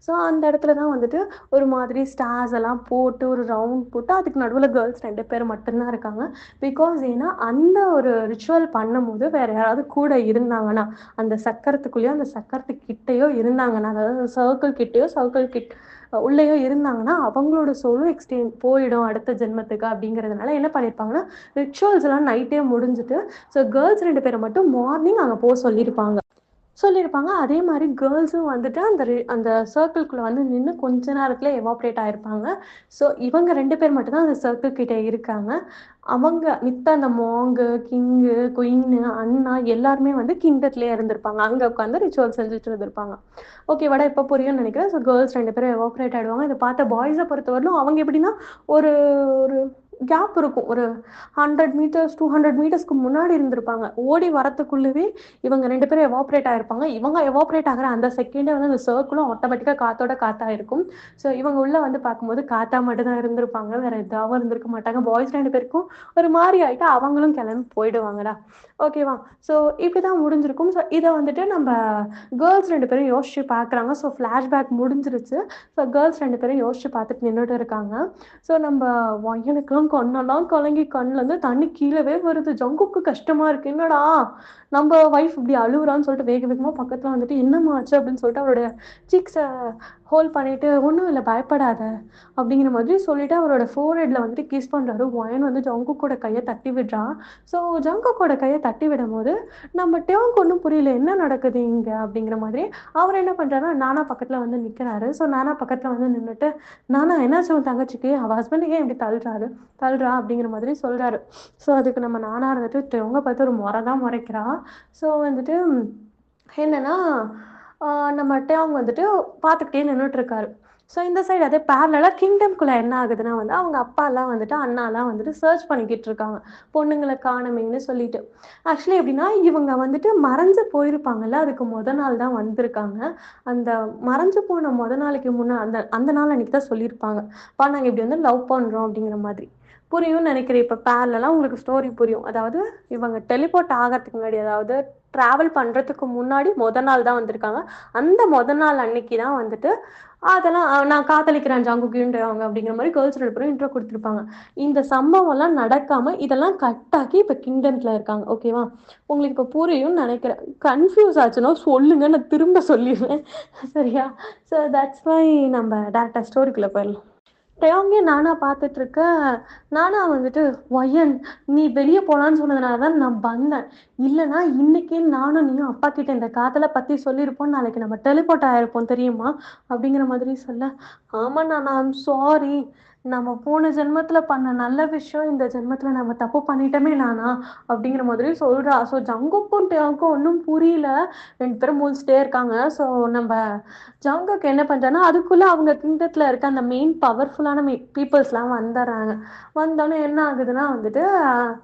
ஸோ அந்த இடத்துல தான் வந்துட்டு ஒரு மாதிரி ஸ்டார்ஸ் எல்லாம் போட்டு ஒரு ரவுண்ட் போட்டு அதுக்கு நடுவுல கேர்ள்ஸ் 2 பேர் மட்டும் தான் இருக்காங்க. பிகாஸ் ஏன்னா அந்த ஒரு ரிச்சுவல் பண்ணும்போது வேற யாராவது கூட இருந்தாங்கன்னா, அந்த சக்கரத்துக்குள்ளேயோ, அந்த சக்கரத்துக்கு கிட்டயோ இருந்தாங்கன்னா, அதாவது சர்க்கிள் கிட்டயோ, உள்ளேயோ இருந்தாங்கன்னா, அவங்களோட சோலும் போயிடும் அடுத்த ஜென்மத்துக்கு அப்படிங்கிறதுனால என்ன பண்ணியிருப்பாங்கன்னா, ரிச்சுவல்ஸ் எல்லாம் நைட்டே முடிஞ்சுட்டு, ஸோ கேர்ள்ஸ் 2 பேர மட்டும் மார்னிங் அங்க சொல்லியிருப்பாங்க. அதே மாரி கேர்ள்ஸும் வந்துட்டு அந்த சர்க்கிள்குள்ள வந்து நின்னு கொஞ்ச நேரத்தில எவாப்ரேட் ஆயிருப்பாங்க. ஸோ இவங்க 2 பேர் மட்டும் தான் அந்த சர்க்கிள் கிட்ட இருக்காங்க. மித்த அந்த மாங்கு, கிங்கு, குயினு, அண்ணா எல்லாருமே வந்து கிங்டத்திலேயே இருந்திருப்பாங்க. அங்க உட்காந்து ரிச்சுவல் செஞ்சுட்டு இருந்திருப்பாங்க. ஓகேவாடா? இப்ப புரியும்னு நெனைக்கிறேன். ஸோ கேர்ள்ஸ் 2 பேரும் எவாப்ரேட் ஆயிடுவாங்க. இத பார்த்த பாய்ஸ பொறுத்தவரையிலும் அவங்க எப்படின்னா, ஒரு ஒரு கேப் இருக்கும். ஒரு 100 மீட்டர்ஸ், 200 மீட்டர்ஸ்க்கு முன்னாடி இருந்திருப்பாங்க. ஓடி வரத்துக்குள்ளவே இவங்க 2 பேரும் எவாப்ரேட் ஆயிருப்பாங்க. இவங்க எவாப்ரேட் ஆகுற அந்த செகண்டே வந்து அந்த சர்க்கிளும் ஆட்டோமேட்டிக்கா காத்தோட காத்தா இருக்கும். ஸோ இவங்க உள்ள வந்து பார்க்கும்போது காத்தா மட்டும் தான் இருந்திருப்பாங்க. வேற எதாவும் இருந்திருக்க மாட்டாங்க. பாய்ஸ் 2 பேருக்கும் ஒரு மாரி ஆயிட்டு அவங்களும் கிளம்பி போயிடுவாங்கடா. ஓகேவா? ஸோ இப்படிதான் முடிஞ்சிருக்கும். ஸோ இத வந்துட்டு நம்ப கேர்ள்ஸ் 2 பேரும் யோசிச்சு பார்க்குறாங்க. ஸோ ஃப்ளாஷ்பேக் முடிஞ்சிருச்சு. ஸோ கேர்ள்ஸ் 2 பேரும் யோசிச்சு பார்த்துட்டு நின்னுட்டு இருக்காங்க. ஸோ நம்ப வயனுக்குலாம் கண்ணெல்லாம் கலங்கி கண்லேருந்து தண்ணி கீழவே வருது. ஜங்குக்கு கஷ்டமா இருக்கு. என்னடா நம்ம வைஃப் இப்படி அழுவுறான்னு சொல்லிட்டு வேக வேகமா பக்கத்துல வந்துட்டு, "என்னம்மா ஆச்சு?" அப்படின்னு சொல்லிட்டு அவருடைய சீக்ஸ ஹோல்ட் பண்ணிட்டு, "ஒண்ணும் இல்ல பயப்படாத." அப்படிங்கிற மாதிரி சொல்லிட்டு அவரோட ஃபோர்ஹெட்ல வந்துட்டு கிஸ் பண்றாரு. வயன் வந்து ஜங்குக்கோட கைய தட்டி விடுறா. ஸோ ஜங்குக்கோட கைய தட்டி விடும்போது, நம்ம டெயோங்க்கு ஒண்ணும் புரியல. என்ன நடக்குது இங்க? அப்படிங்கிற மாதிரி. அவர் என்ன பண்றாருன்னா, நானா பக்கத்துல வந்து நிக்கிறாரு. ஸோ நானா பக்கத்துல வந்து நின்னுட்டு, "நானா என்னாச்சு உன் தங்கச்சிக்கு? அவ ஹஸ்பண்ட் ஏன் இப்படி தள்றா?" அப்படிங்கிற மாதிரி சொல்றாரு. ஸோ அதுக்கு நம்ம நானா இருந்துட்டு டெயோங்க பார்த்து ஒரு மொற தான் மொறைக்கிறா. ஸோ வந்துட்டு என்னன்னா, ஆ நம்ம டேங் வந்துட்டு பார்த்துக்கிட்டே நின்னுட்டுருக்காரு. ஸோ இந்த சைடு அதே பேரலலா கிங்டம்குள்ள என்ன ஆகுதுன்னா வந்து, அவங்க அப்பாலாம் வந்துட்டு, அண்ணாலாம் வந்துட்டு சர்ச் பண்ணிக்கிட்டு இருக்காங்க. பொண்ணுங்கள காணோமேன்னு சொல்லிட்டு. ஆக்சுவலி எப்படின்னா, இவங்க வந்துட்டு மறைஞ்சு போயிருப்பாங்கல்ல, அதுக்கு நாள் தான் வந்திருக்காங்க. அந்த மறைஞ்சு போன நாளைக்கு அந்த அந்த நாள் அன்னைக்கு தான் சொல்லியிருப்பாங்க. நாங்க இப்படி வந்து லவ் பண்றோம் அப்படிங்கிற மாதிரி. புரியும்னு நெனைக்கிறேன். இப்ப பேரலலா உங்களுக்கு ஸ்டோரி புரியும். அதாவது இவங்க டெலிபோர்ட் ஆகறதுக்கு முன்னாடி, அதாவது ட்ராவல் பண்ணுறதுக்கு முன்னாடி நாள் தான் வந்திருக்காங்க. அந்த நாள் அன்னைக்கு தான் வந்துட்டு அதெல்லாம் நான் காதலிக்கிறேன் ஜங்குகின்றவங்க அப்படிங்கிற மாதிரி கேர்ள்ஸ் 2 பேரும் இன்ட்ரோ குடுத்துருப்பாங்க. இந்த சம்பவம்லாம் நடக்காம இதெல்லாம் கட் ஆக்கி இப்ப கிங்டம்ல இருக்காங்க. ஓகேவா? உங்களுக்கு இப்ப புரியும்னு நெனைக்கிறேன். கன்ஃப்யூஸ் ஆச்சுன்னா சொல்லுங்க. நான் திரும்ப சொல்லிருவேன். சரியா? ஸோ தட்ஸ் வை நம்ம டைரக்ட்டா ஸ்டோரிக்குள்ள போயிரலாம். டயோங்கே நானா பார்த்துட்டு இருக்கேன். நானா வந்துட்டு, "வயன் நீ வெளிய போலான்னு சொன்னதுனால தான் நான் வந்தேன். இல்லன்னா இன்னைக்கே நானும் நீயும் அப்பா கிட்ட இந்த காதல பத்தி சொல்லியிருப்போம். நாளைக்கு நம்ம டெலிபோர்ட் ஆயிருப்போம் தெரியுமா?" அப்படிங்கிற மாதிரி சொல்ல, "ஆமா நானா, ஐ அம் சாரி. நம்ம போன ஜென்மத்துல பண்ண நல்ல விஷயம் இந்த ஜென்மத்துல நம்ம தப்பு பண்ணிட்டோமே நானா." அப்படிங்கிற மாதிரி சொல்றா. ஸோ ஜங்குக்கும் டயோங்க்கும் ஒண்ணும் புரியல. 2 பேரும் முழிச்சுட்டே இருக்காங்க. ஸோ நம்ப ஜங்குக் என்ன பண்றான்னா, அதுக்குள்ள அவங்க கிங்டத்துல இருக்க அந்த மெயின் பவர்ஃபுல்லான பீப்பிள்ஸ்லாம் வந்துர்றாங்க. வந்தோனே என்ன ஆகுதுன்னா வந்துட்டு,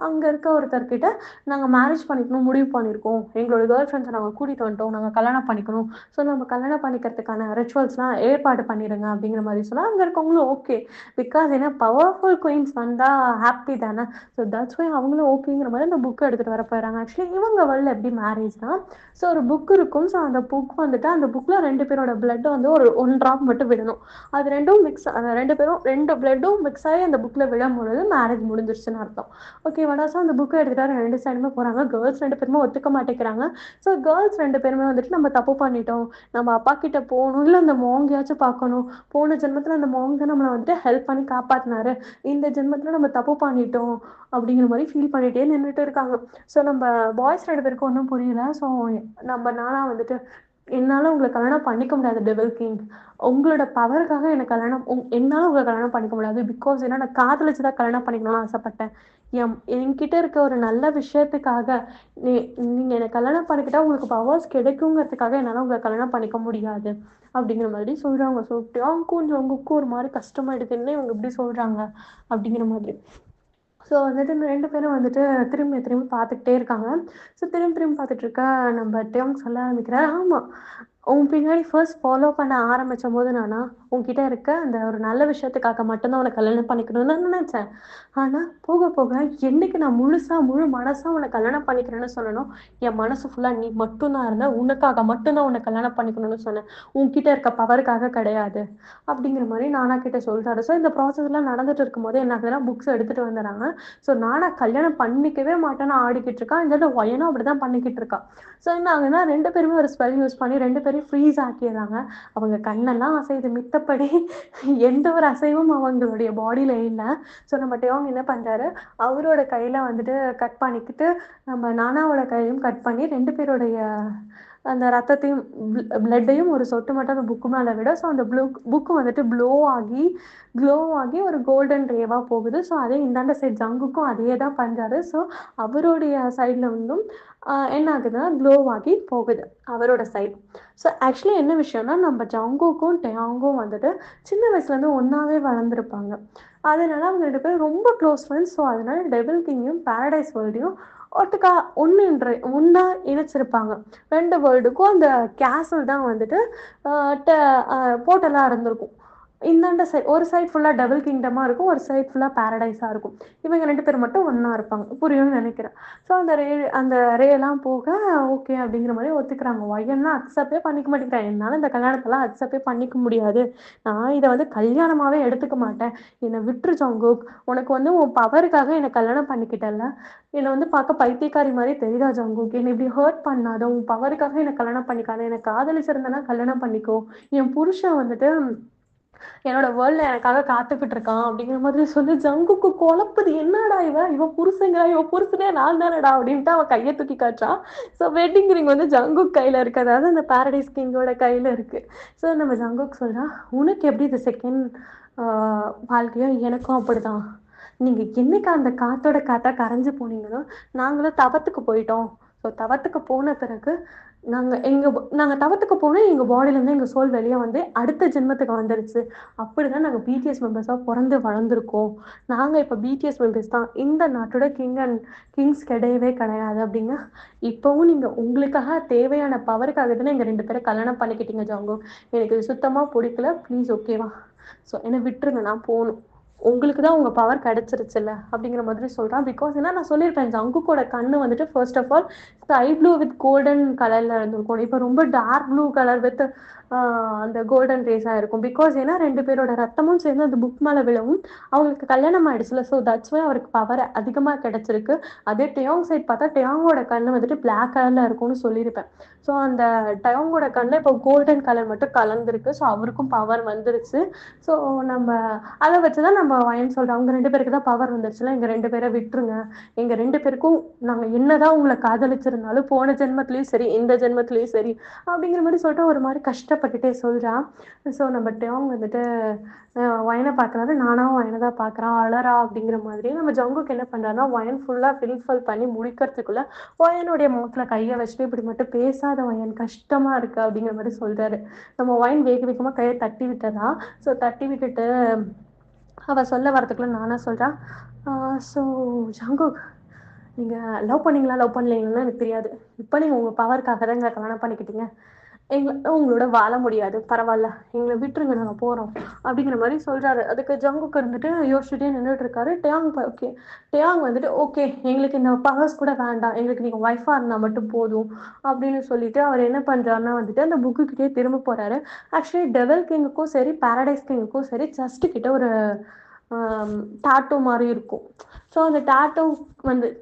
அங்க இருக்க ஒருத்தர்கிட்ட, "நாங்க மேரேஜ் பண்ணிக்கணும் முடிவு பண்ணியிருக்கோம். எங்களோட கேர்ள் ஃப்ரெண்ட்ஸ நாங்க கூட்டிட்டு வந்துட்டோம். நாங்க கல்யாணம் பண்ணிக்கணும். ஸோ நம்ம கல்யாணம் பண்ணிக்கிறதுக்கான ரிச்சுவல்ஸ்லாம் ஏற்பாடு பண்ணிடுங்க." அப்படிங்கிற மாரி சொன்னா, அங்க இருக்கவங்களும் ஓகே. பிகாஸ் ஏன்னா பவர்ஃபுல் குயின்ஸ் வந்தா ஹாப்பி தானே. ஸோ தட்ஸ் வை அவங்களும் ஓகேங்கிற மாரி அந்த புக் எடுத்துட்டு வர போயிறாங்க. ஆக்சுவலி இவங்க வேர்ல்ட்ல எப்படி மேரேஜ்னா, ஸோ ஒரு புக் இருக்கும். ஸோ அந்த புக் வந்துட்டு அந்த புக்ல 2 பேரோட பிளட் வந்து ஒரு 1 டிராப் மட்டும் விடணும். அது 2ம் மிக்ஸ் 2 பேரும் 2 பிளட்டும் மிக்ஸ் ஆகி அந்த புக்ல விழும்பொழுது மேரேஜ் முடிஞ்சிருச்சுன்னு அர்த்தம். ஓகேவாடா? ஸோ அந்த புக்க எடுத்துட்டு 2 சைடுமே போறாங்க. கேர்ள்ஸ் 2 பேருமே ஒத்துக்க மாட்டேங்கிறாங்க. ஸோ கேர்ள்ஸ் 2 பேருமே வந்துட்டு நம்ம தப்பு பண்ணிட்டோம். நம்ம அப்பா கிட்ட போணும். இல்ல அந்த மாங்கையாச்சும் பார்க்கணும். போன ஜென்மத்துல அந்த மாங் தான் நம்மள வந்துட்டு ஹெல்ப் பண்ணி காப்பாத்துனாரு. இந்த ஜென்மத்துல நம்ம தப்பு பண்ணிட்டோம். அப்படிங்கிற மாரி ஃபீல் பண்ணிட்டே நின்னுட்டு இருக்காங்க. ஸோ நம்ம பாய்ஸ் 2 பேருக்கும் ஒண்ணும் புரியல. ஸோ நானா வந்துட்டு, "என்னால உங்கள கல்யாணம் பண்ணிக்க முடியாது டெவில் கிங். உங்களோட பவருக்காக என்ன என்னால உங்கள கல்யாணம் பண்ணிக்க முடியாது. பிகாஸ் ஏன்னா நான் காதலிச்சு தான் கல்யாணம் பண்ணிக்கணும்னு ஆசைப்பட்டேன். என்கிட்ட இருக்க ஒரு நல்ல விஷயத்துக்காக நீ நீங்க என்ன கல்யாணம் பண்ணிக்கிட்டா உங்களுக்கு பவர்ஸ் கிடைக்குங்கிறதுக்காக என்னால உங்கள கல்யாணம் பண்ணிக்க முடியாது." அப்படிங்கிற மாதிரி சொல்றாங்க. ஸோ டியாங்க்கும் ஜங்குக்கும் ஒரு மாரி கஷ்டமாயிடுது. என்ன இவங்க இப்படி சொல்றாங்க? அப்படிங்கிற மாதிரி. ஸோ வந்துட்டு இந்த 2 பேரும் வந்துட்டு திரும்பி திரும்பி பார்த்துக்கிட்டே இருக்காங்க. ஸோ திரும்பி திரும்பி பார்த்துட்டு இருக்க நம்ம டயோங் சொல்ல ஆரம்பிக்கிறார், "ஆமா, உன் பின்னாடி ஃபர்ஸ்ட் ஃபாலோ பண்ண ஆரம்பிச்சம்போது நானா, உன்கிட்ட இருக்க அந்த ஒரு நல்ல விஷயத்துக்காக மட்டும் தான் உன்ன கல்யாணம் பண்ணிக்கணும்னு நான் நினைச்சேன். ஆனா போக போக என்னைக்கு நான் முழு மனசா உன்ன கல்யாணம் பண்ணிக்கிறேன்னு சொன்னேனோ, என் மனசு ஃபுல்லா நீ மட்டும் தான் இருந்த. உனக்காக மட்டும் தான் உன்ன கல்யாணம் பண்ணிக்கணும்னு சொன்னேன். உன்கிட்ட இருக்க பவருக்காக கிடையாது." அப்படிங்கிற மாரி நானா கிட்ட சொல்றாரு. ஸோ இந்த ப்ராசஸ்லாம் நடந்துட்டு இருக்கும்போது என்ன ஆகுதுன்னா, புக்ஸ் எடுத்துட்டு வந்துர்றாங்க. ஸோ நானா கல்யாணம் பண்ணிக்கவே மாட்டேன்னு ஆடிக்கிட்டு இருக்கான். இந்த ஒயனும் அப்படிதான் பண்ணிக்கிட்டு இருக்கா. ஸோ என்ன ஆகுதுன்னா 2 பேருமே ஒரு ஸ்பெல் யூஸ் பண்ணி 2 பேரையும் ஃப்ரீஸ் ஆக்கிர்றாங்க. அவங்க கண்ணெல்லாம் அசையுது. மித்தபடி எந்த ஒரு அசைவும் அவங்களுடைய பாடியில இல்ல. ஸோ நம்ம டயோங் என்ன பண்றாரு, அவரோட கையில வந்துட்டு கட் பண்ணிக்கிட்டு, நம்ம நானாவோட கையையும் கட் பண்ணி 2 பேருடைய அந்த ரத்தத்தையும் பிளட்டையும் ஒரு சொட்டு மட்டும் அந்த புக்கு மேல விட, ஸோ அந்த புக் வந்துட்டு க்ளோ ஆகி ஒரு கோல்டன் ரேவா போகுது. ஸோ அதே இந்தாண்ட சைடு ஜங்குக்கும் அதே தான் பண்றாரு. ஸோ அவருடைய சைட்ல இருந்தும் என்ன ஆகுதுன்னா, க்ளோ ஆகி போகுது அவரோட சைடு. ஸோ ஆக்சுவலி என்ன விஷயம்னா, நம்ம ஜங்குக்கும் டயாங்கும் வந்துட்டு சின்ன வயசுலேருந்து ஒண்ணாவே வளர்ந்துருப்பாங்க. அதனால அவங்க 2 பேரும் ரொம்ப க்ளோஸ் ஃப்ரெண்ட்ஸ். ஸோ அதனால டெவில் கிங்கையும், பாரடைஸ் வேர்ல்டையும் ஒட்டுக்கா ஒண்ணா இணைச்சிருப்பாங்க. 2 வேர்ல்டுக்கும் அந்த கேசல் தான் வந்துட்டு அ ட அ போர்ட்டலா இருந்திருக்கும். இந்தாண்ட ஒரு சைட் ஃபுல்லா டபுள் கிங்டமா இருக்கும். ஒரு சைட் ஃபுல்லா பாரடைஸா இருக்கும். இவங்க 2 பேர் மட்டும் ஒண்ணா இருப்பாங்க. புரியும்னு நெனைக்கிறேன். ஸோ அந்த ரேலாம் போக ஓகே அப்படிங்கிற மாரி ஒத்துக்கிறாங்க. ஒயன்னா அக்செப்ட்டே பண்ணிக்க மாட்டேங்கிறேன். என்னால இந்த கல்யாணத்தலாம் அக்செப்ட்டே பண்ணிக்க முடியாது. நான் இத வந்து கல்யாணமாவே எடுத்துக்க மாட்டேன். என்ன விட்டுரு ஜங்குக். உனக்கு வந்து உன் பவருக்காக என்ன கல்யாணம் பண்ணிக்கிட்டல்ல. என்ன வந்து பார்க்க பைத்தியக்காரி மாரி தெரியுதா ஜங்குக். என்ன இப்படி ஹர்ட் பண்ணாத. உன் பவருக்காக என்ன கல்யாணம் பண்ணிக்காத. என்ன காதலிச்சிருந்தனா கல்யாணம் பண்ணிக்கோ. என் புருஷன் வந்துட்டு என்னோட வேர்ல்ட்ல எனக்காக காத்துக்கிட்டு இருக்கான் அப்படிங்கிற மாதிரி சொல்லி ஜங்குக்கு குழப்புது. என்னடா இவ புருஷங்கிறா, இவ புருஷனே நான் தானடா அப்படின்ட்டு அவன் கையை தூக்கி காட்டுறான். ஸோ வெட்டிங் ரிங் வந்து ஜங்குக் கையில இருக்கு. அதாவது அந்த பாரடைஸ் கிங்கோட கையில இருக்கு. ஸோ நம்ம ஜங்குக் சொல்றா, உனக்கு எப்படி இது செகண்ட் வாழ்க்கையோ எனக்கும் அப்படிதான். நீங்க என்னைக்கு அந்த காத்தோட காத்தா கரைஞ்சு போனீங்களோ, நாங்களும் தவத்துக்கு போயிட்டோம். ஸோ தவத்துக்கு போன பிறகு நாங்க தவத்துக்கு போனா எங்க பாடியில இருந்து எங்க சோல் வெளிய வந்து அடுத்த ஜென்மத்துக்கு வந்துருச்சு. அப்படிதான் நாங்க பிடிஎஸ் மெம்பர்ஸா பொறந்து வளர்ந்துருக்கோம். நாங்க இப்ப பிடிஎஸ் மெம்பர்ஸ் தான். இந்த நாட்டோட கிங்ஸ் கிடையவே கிடையாது அப்படிங்க. இப்பவும் நீங்க உங்களுக்காக தேவையான பவருக்காக தானே எங்க 2 பேர கல்யாணம் பண்ணிக்கிட்டீங்க ஜாங்கோ. எனக்கு இது சுத்தமா புடிக்கல. ப்ளீஸ் ஓகேவா? ஸோ என்ன விட்டுருங்க. நான் போணும். உங்களுக்கு தான் உங்க பவர் கிடைச்சிருச்சுல்ல அப்படிங்கிற மாதிரி சொல்றான். பிகாஸ் ஏன்னா நான் சொல்லியிருப்பேன். ஜங்குக்கோட கண்ணு வந்துட்டு first of all sky blue with golden கலர்ல இருந்திருக்கும். இப்போ ரொம்ப டார்க் ப்ளூ கலர் வித் அந்த கோல்டன் ரேஸா இருக்கும். பிகாஸ் ஏன்னா 2 பேரோட ரத்தமும் சேர்ந்து அந்த புக் மேல விழவும் அவங்களுக்கு கல்யாணம் ஆயிடுச்சுல. ஸோ தட்ஸ் வை அவருக்கு பவர் அதிகமா கிடைச்சிருக்கு. அதே டெயோங் சைட் பார்த்தா டெயோங்கோட கண்ணு வந்துட்டு பிளாக் கலர்ல இருக்கும்னு சொல்லியிருப்பேன். ஸோ அந்த டெயோங்கோட கண்ணில் இப்போ கோல்டன் கலர் மட்டும் கலந்துருக்கு. ஸோ அவருக்கும் பவர் வந்துருச்சு. ஸோ நம்ம அதை வச்சுதான் நம்ம வயன் சொல்றோம், அவங்க 2 பேருக்கு தான் பவர் வந்துருச்சுல, எங்க 2 பேரை விட்டுருங்க, எங்க 2 பேருக்கும் நாங்க என்னதான் உங்களை காதலிச்சிருந்தாலும் போன ஜென்மத்திலயும் சரி இந்த ஜென்மத்திலயும் சரி அப்படிங்கிற மாதிரி சொல்லிட்டு ஒரு மாதிரி கஷ்டப்பட்டுட்டே சொல்றான். ஸோ நம்ம டெயோங் வந்துட்டு வயனை பார்க்கறாரு, நானும் வயனை தான் பார்க்கறான், அழறா அப்படிங்கிற மாதிரி. நம்ம ஜங்குக்கு என்ன பண்றாருன்னா வயன் ஃபுல்லா ஃபில்ஃபல் பண்ணி முடிக்கிறதுக்குள்ள வயனுடைய முகத்துல கையை வச்சுட்டு இப்படி மட்டும் பேசாத வயன், கஷ்டமா இருக்கு அப்படிங்கிற மாதிரி சொல்றாரு. நம்ம வயன் வேக வேகமா கையை தட்டி விட்டதா. ஸோ தட்டி விட்டுட்டு அவ சொல்ல வரதுக்குள்ள நானா சொல்றான், ஸோ ஜங்குக், நீங்க லவ் பண்ணீங்களா லவ் பண்ணலீங்கன்னு எனக்கு தெரியாது. இப்போ நீங்க உங்க பவருக்காக தான் எங்களை கல்யாணம் பண்ணிக்கிட்டீங்க. உங்களோட வாழ முடியாது, பரவாயில்ல, எங்களை விட்டுருங்க, நாங்க போறோம் அப்படிங்கிற மாதிரி சொல்றாரு. அதுக்கு ஜங்குக்கு இருந்துட்டு யோசிச்சுட்டே நின்றுட்டு இருக்காரு. டேயாங் ஓகே, டேயாங் வந்துட்டு ஓகே, எங்களுக்கு இந்த பவர்ஸ் கூட வேண்டாம், எங்களுக்கு நீங்க ஒய்ஃபா இருந்தா மட்டும் போதும் அப்படின்னு சொல்லிட்டு அவர் என்ன பண்றாருன்னா வந்துட்டு அந்த புக்கு கிட்டே திரும்ப போறாரு. ஆக்சுவலி டெவல் கிங்குக்கும் சரி பாரடைஸ் கிங்குக்கும் சரி ஜஸ்ட் கிட்ட ஒரு டாட்டோ மாதிரி இருக்கும். ஸோ அந்த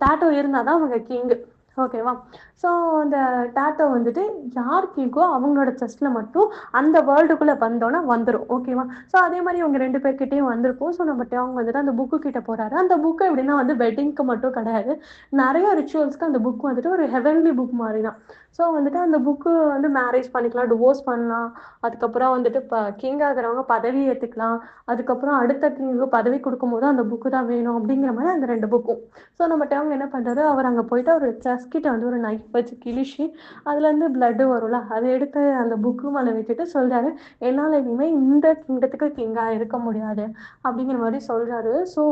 டாட்டோ இருந்தால் தான் அவங்க கிங்கு, ஓகேவா. ஸோ அந்த டாட்டோ வந்துட்டு யாருக்கு இருக்கோ அவங்களோட செஸ்ட்டில் மட்டும் அந்த வேர்ல்டுக்குள்ளே வந்தோன்னா வந்துடும், ஓகேவா. ஸோ அதே மாதிரி அவங்க 2 பேர்கிட்டையும் வந்திருக்கும். ஸோ நம்ம அவங்க வந்துட்டு அந்த புக்கு கிட்ட போகிறாரு. அந்த புக்கு எப்படின்னா வந்து வெட்டிங்க்கு மட்டும் கிடையாது, நிறைய ரிச்சுவல்ஸ்க்கு அந்த புக் வந்துட்டு ஒரு ஹெவன்லி புக் மாதிரி தான். ஸோ வந்துட்டு அந்த புக்கு வந்து மேரேஜ் பண்ணிக்கலாம், டிவோர்ஸ் பண்ணலாம், அதுக்கப்புறம் வந்துட்டு இப்போ கிங் ஆகிறவங்க பதவி ஏற்றுக்கலாம், அதுக்கப்புறம் அடுத்த கிங்கு பதவி கொடுக்கும்போது அந்த புக்கு தான் வேணும் அப்படிங்கிற மாதிரி அந்த 2 புக்கும். ஸோ நம்ம டேவங்க என்ன பண்ணுறாரு, அவர் அங்கே போயிட்டு ஒரு செஸ்கிட்ட வந்து ஒரு நைஃப் வச்சு கிழிச்சு அதுலேருந்து பிளட்டு வரும்ல, அதை எடுத்து அந்த புக்கு மேலே வச்சுட்டு சொல்கிறாரு, என்னால் இனிமேல் இந்த கிங்டத்துக்கு கிங்காக இருக்க முடியாது அப்படிங்கிற மாதிரி சொல்கிறாரு. ஸோ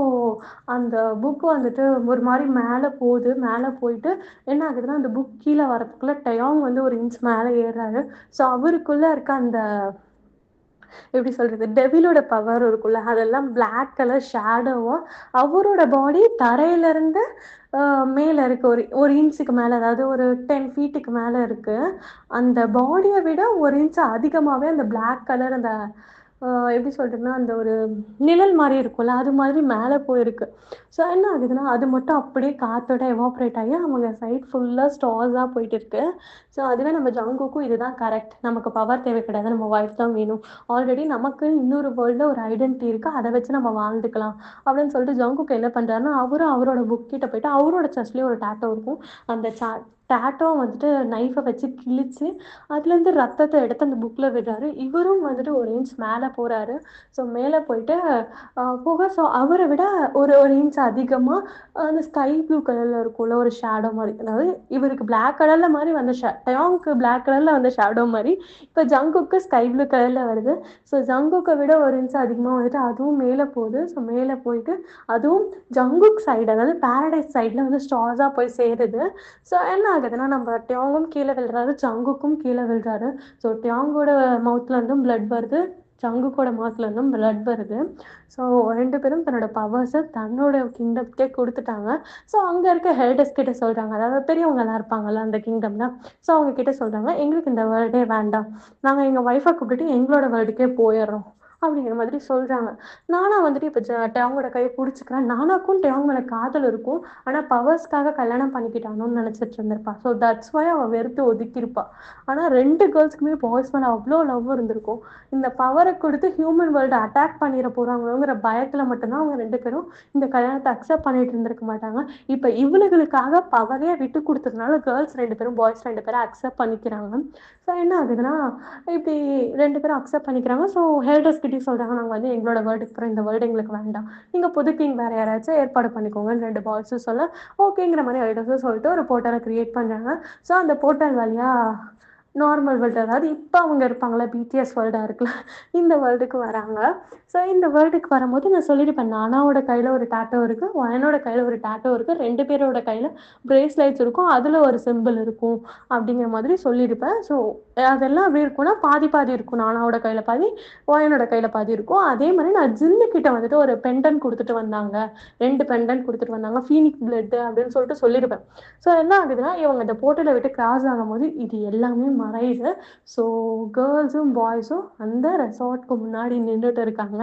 அந்த புக்கு வந்துட்டு ஒரு மாதிரி மேலே போகுது. மேலே போயிட்டு என்ன ஆகுதுன்னா அந்த புக் கீழே வரதுக்குள்ளே டெயாங் வந்து ஒரு இன்ச் மேலே ஏறுறாரு. ஸோ அவருக்குள்ளே இருக்க அந்த எப்படி சொல்றது, டெவிலோட பவர் இருக்குல்ல, அதெல்லாம் பிளாக் கலர் ஷேடோவும் அவரோட பாடி தரையில இருந்து மேல இருக்கு, ஒரு ஒரு இன்ச்சுக்கு மேல, அதாவது ஒரு 10 ஃபீட்டுக்கு மேல இருக்கு. அந்த பாடியை விட ஒரு இன்ச் அதிகமாவே அந்த பிளாக் கலர் அந்த எப்படி சொல்றதுன்னா அந்த ஒரு நிழல் மாதிரி இருக்கும்ல, அது மாதிரி மேலே போயிருக்கு. ஸோ என்ன ஆகுதுன்னா அது மட்டும் அப்படியே காத்தோட எவாப்ரேட் ஆகி அவங்க சைட் ஃபுல்லாக ஸ்டார்ஸாக போயிட்டு இருக்கு. ஸோ அதுவே நம்ம ஜங்குக்கும் இதுதான் கரெக்ட், நமக்கு பவர் தேவை கிடையாது, நம்ம ஒய்ஃப் தான் வேணும், ஆல்ரெடி நமக்கு இன்னொரு வேர்ல்டில் ஒரு ஐடென்டிட்டி இருக்குது, அதை வச்சு நம்ம வாழ்ந்துக்கலாம் அப்படின்னு சொல்லிட்டு ஜங்குக்கு என்ன பண்ணுறாருன்னா அவரும் அவரோட புக் கிட்ட போயிட்டு அவரோட செஸ்ட்லேயும் ஒரு டேட்டோ இருக்கும். அந்த டேட்டோ வந்துட்டு நைஃபை வச்சு கிழிச்சு அதுலேருந்து ரத்தத்தை எடுத்து அந்த புக்கில் விடுறாரு. இவரும் வந்துட்டு ஒரு இன்ச் மேலே போகிறாரு. ஸோ மேலே போயிட்டு போக ஸோ அவரை விட ஒரு ஒரு இன்ச் அதிகமாக அந்த ஸ்கை ப்ளூ கலரில் இருக்கும்ல ஒரு ஷேடோ மாதிரி, அதாவது இவருக்கு பிளாக் கலரில் மாதிரி வந்த டயாங்க்கு பிளாக் கலரில் வந்த ஷேடோ மாதிரி இப்போ ஜங்குக்கு ஸ்கை ப்ளூ கலரில் வருது. ஸோ ஜங்குக்கை விட ஒரு இன்ச் அதிகமாக வந்துட்டு அதுவும் மேலே போகுது. ஸோ மேலே போயிட்டு அதுவும் ஜங்குக் சைடு, அதாவது பாரடைஸ் சைடில் வந்து ஸ்டார்ஸாக போய் சேருது. ஸோ என்ன ஆகுதுன்னா நம்ம டயாங்கும் கீழே விழுறாரு, ஜங்குக்கும் கீழே விழுறாரு. ஸோ டயாங்கோட மவுத்லேருந்தும் பிளட் வருது, ஜங்குக்கோட மவுத்லேருந்தும் பிளட் வருது. ஸோ 2 பேரும் தன்னோட பவர்ஸை தன்னோட கிங்டம்க்கே கொடுத்துட்டாங்க. ஸோ அங்கே இருக்க ஹெல்டர்ஸ் கிட்ட சொல்கிறாங்க, அதாவது பெரியவங்கலாம் இருப்பாங்கல்ல அந்த கிங்டம்ல, ஸோ அவங்க கிட்ட சொல்கிறாங்க, எங்களுக்கு இந்த வேர்ல்டே வேண்டாம், நாங்கள் எங்கள் ஒய்ஃபை கூப்பிட்டுட்டு எங்களோட வேர்ல்டுக்கே போயிடுறோம் அப்படிங்கிற மாதிரி சொல்கிறாங்க. நானா வந்துட்டு இப்போ டயாங்கோட கையை பிடிச்சிக்கிறேன், நானாக்கும் டயாங் மேலே காதல் இருக்கும், ஆனால் பவர்ஸ்க்காக கல்யாணம் பண்ணிக்கிட்டானோன்னு நினச்சிட்டு இருந்திருப்பா. ஸோ தட்ஸ் வை அவள் வெறுத்து ஒதுக்கியிருப்பா. ஆனால் 2 கேர்ள்ஸ்க்குமே பாய்ஸ் மேலே அவ்வளோ லவ் இருந்திருக்கும். இந்த பவரை கொடுத்து ஹியூமன் வேர்ல்டு அட்டாக் பண்ணிட போகிறாங்களோங்கிற பயத்தில் மட்டும்தான் அவங்க 2 பேரும் இந்த கல்யாணத்தை அக்செப்ட் பண்ணிட்டு இருந்திருக்க மாட்டாங்க. இப்போ இவளுகளுக்காக பவரையே விட்டு கொடுத்ததுனால கேர்ள்ஸ் 2 பேரும் பாய்ஸ் 2 பேரும் அக்செப்ட் பண்ணிக்கிறாங்க. ஸோ என்ன ஆகுதுன்னா இப்படி 2 பேரும் அக்செப்ட் பண்ணிக்கிறாங்க. ஸோ ஹெல்டர்ஸ் கிட்டே சொல்கிறாங்க, நாங்கள் வந்து எங்களோட வேர்ல்டுக்கு அப்புறம் இந்த வேர்ல்டு எங்களுக்கு வேண்டாம், நீங்கள் புது கிங் வேறு யாராச்சும் ஏற்பாடு பண்ணிக்கோங்கன்னு 2 பாய்ஸும் சொல்ல ஓகேங்கிற மாதிரி ஹெல்டர்ஸும் சொல்லிட்டு ஒரு போர்ட்டலை க்ரியேட் பண்ணுறாங்க. ஸோ அந்த போர்ட்டல் வழியாக நார்மல் வேர்ல்டு அதாவது இப்போ அவங்க இருப்பாங்களா பிடிஎஸ் வேர்ல்டாக இருக்குல்ல இந்த வேர்ல்டுக்கு வராங்க. ஸோ இந்த வேர்ல்டுக்கு வரும்போது நான் சொல்லியிருப்பேன் நானாவோட கையில் ஒரு டேட்டோ இருக்குது, வயனோட கையில் ஒரு டேட்டோ இருக்குது, 2 பேரோட கையில் பிரேஸ்லைட்ஸ் இருக்கும், அதில் ஒரு சிம்பிள் இருக்கும் அப்படிங்கிற மாதிரி சொல்லியிருப்பேன். ஸோ அதெல்லாம் எப்படி இருக்கும்னா பாதி பாதி இருக்கும், நானாவோட கையில் பாதி வயனோட கையில் பாதி இருக்கும். அதே மாதிரி நான் ஜில்லுக்கிட்ட வந்துட்டு ஒரு பெண்டன் கொடுத்துட்டு வந்தாங்க, 2 பெண்டன் கொடுத்துட்டு வந்தாங்க, ஃபீனிக் பிளட் அப்படின்னு சொல்லிட்டு சொல்லியிருப்பேன். ஸோ என்ன ஆகுதுன்னா இவங்க இந்த போர்ட்டலை விட்டு கிராஸ் ஆகும்போது இது எல்லாமே மறையுது. ஸோ கேர்ள்ஸும் பாய்ஸும் அந்த ரெசார்ட்க்கு முன்னாடி நின்றுட்டு இருக்காங்க.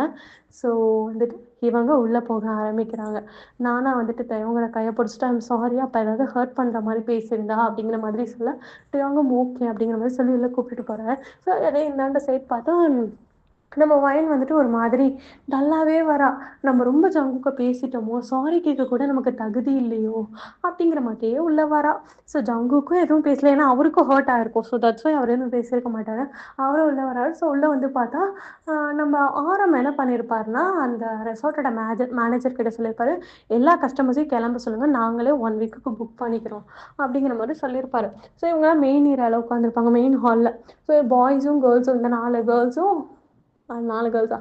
ஸோ வந்துட்டு இவங்க உள்ளே போக ஆரம்பிக்கிறாங்க. நானா வந்துட்டு இவங்களை கையை பிடிச்சிட்டு ஐம் சாரி, அப்போ ஏதாவது ஹர்ட் பண்ணுற மாதிரி பேசியிருந்தா அப்படிங்கிற மாதிரி சொல்ல இவங்க ஓகே அப்படிங்கிற மாதிரி சொல்லி உள்ளே கூப்பிட்டுட்டு போகிறேன். ஸோ அதே இந்தாண்ட சைட் பார்த்தா நம்ம வயன் வந்துட்டு ஒரு மாதிரி டல்லாவே வரா. நம்ம ரொம்ப ஜங்குக்க பேசிட்டோமோ, சாரி கேட்க கூட நமக்கு தகுதி இல்லையோ அப்படிங்கிற மாதிரியே உள்ள வரா. ஸோ ஜங்குக்கும் எதுவும் பேசல, ஏன்னா அவருக்கும் ஹர்ட் ஆயிருக்கும். ஸோ தட்ஸ் வை அவர் எதுவும் பேசியிருக்க மாட்டாரு. அவரும் உள்ள வராரு. ஸோ உள்ள வந்து பார்த்தா நம்ம ஆரம் என்ன பண்ணியிருப்பாருன்னா அந்த ரெசார்ட்டோட மேனேஜர் கிட்ட சொல்லியிருப்பாரு, எல்லா கஸ்டமர்ஸையும் கிளம்ப சொல்லுங்க, நாங்களே 1 வீக்குக்கு புக் பண்ணிக்கிறோம் அப்படிங்கிற மாதிரி சொல்லியிருப்பாரு. ஸோ இவங்கலாம் மெயின் ஏரியாவில் உட்காந்துருப்பாங்க, மெயின் ஹாலில். ஸோ பாய்ஸும் கேர்ள்ஸும், இந்த 4 கேர்ள்ஸும் 4 கேர்ள்ஸா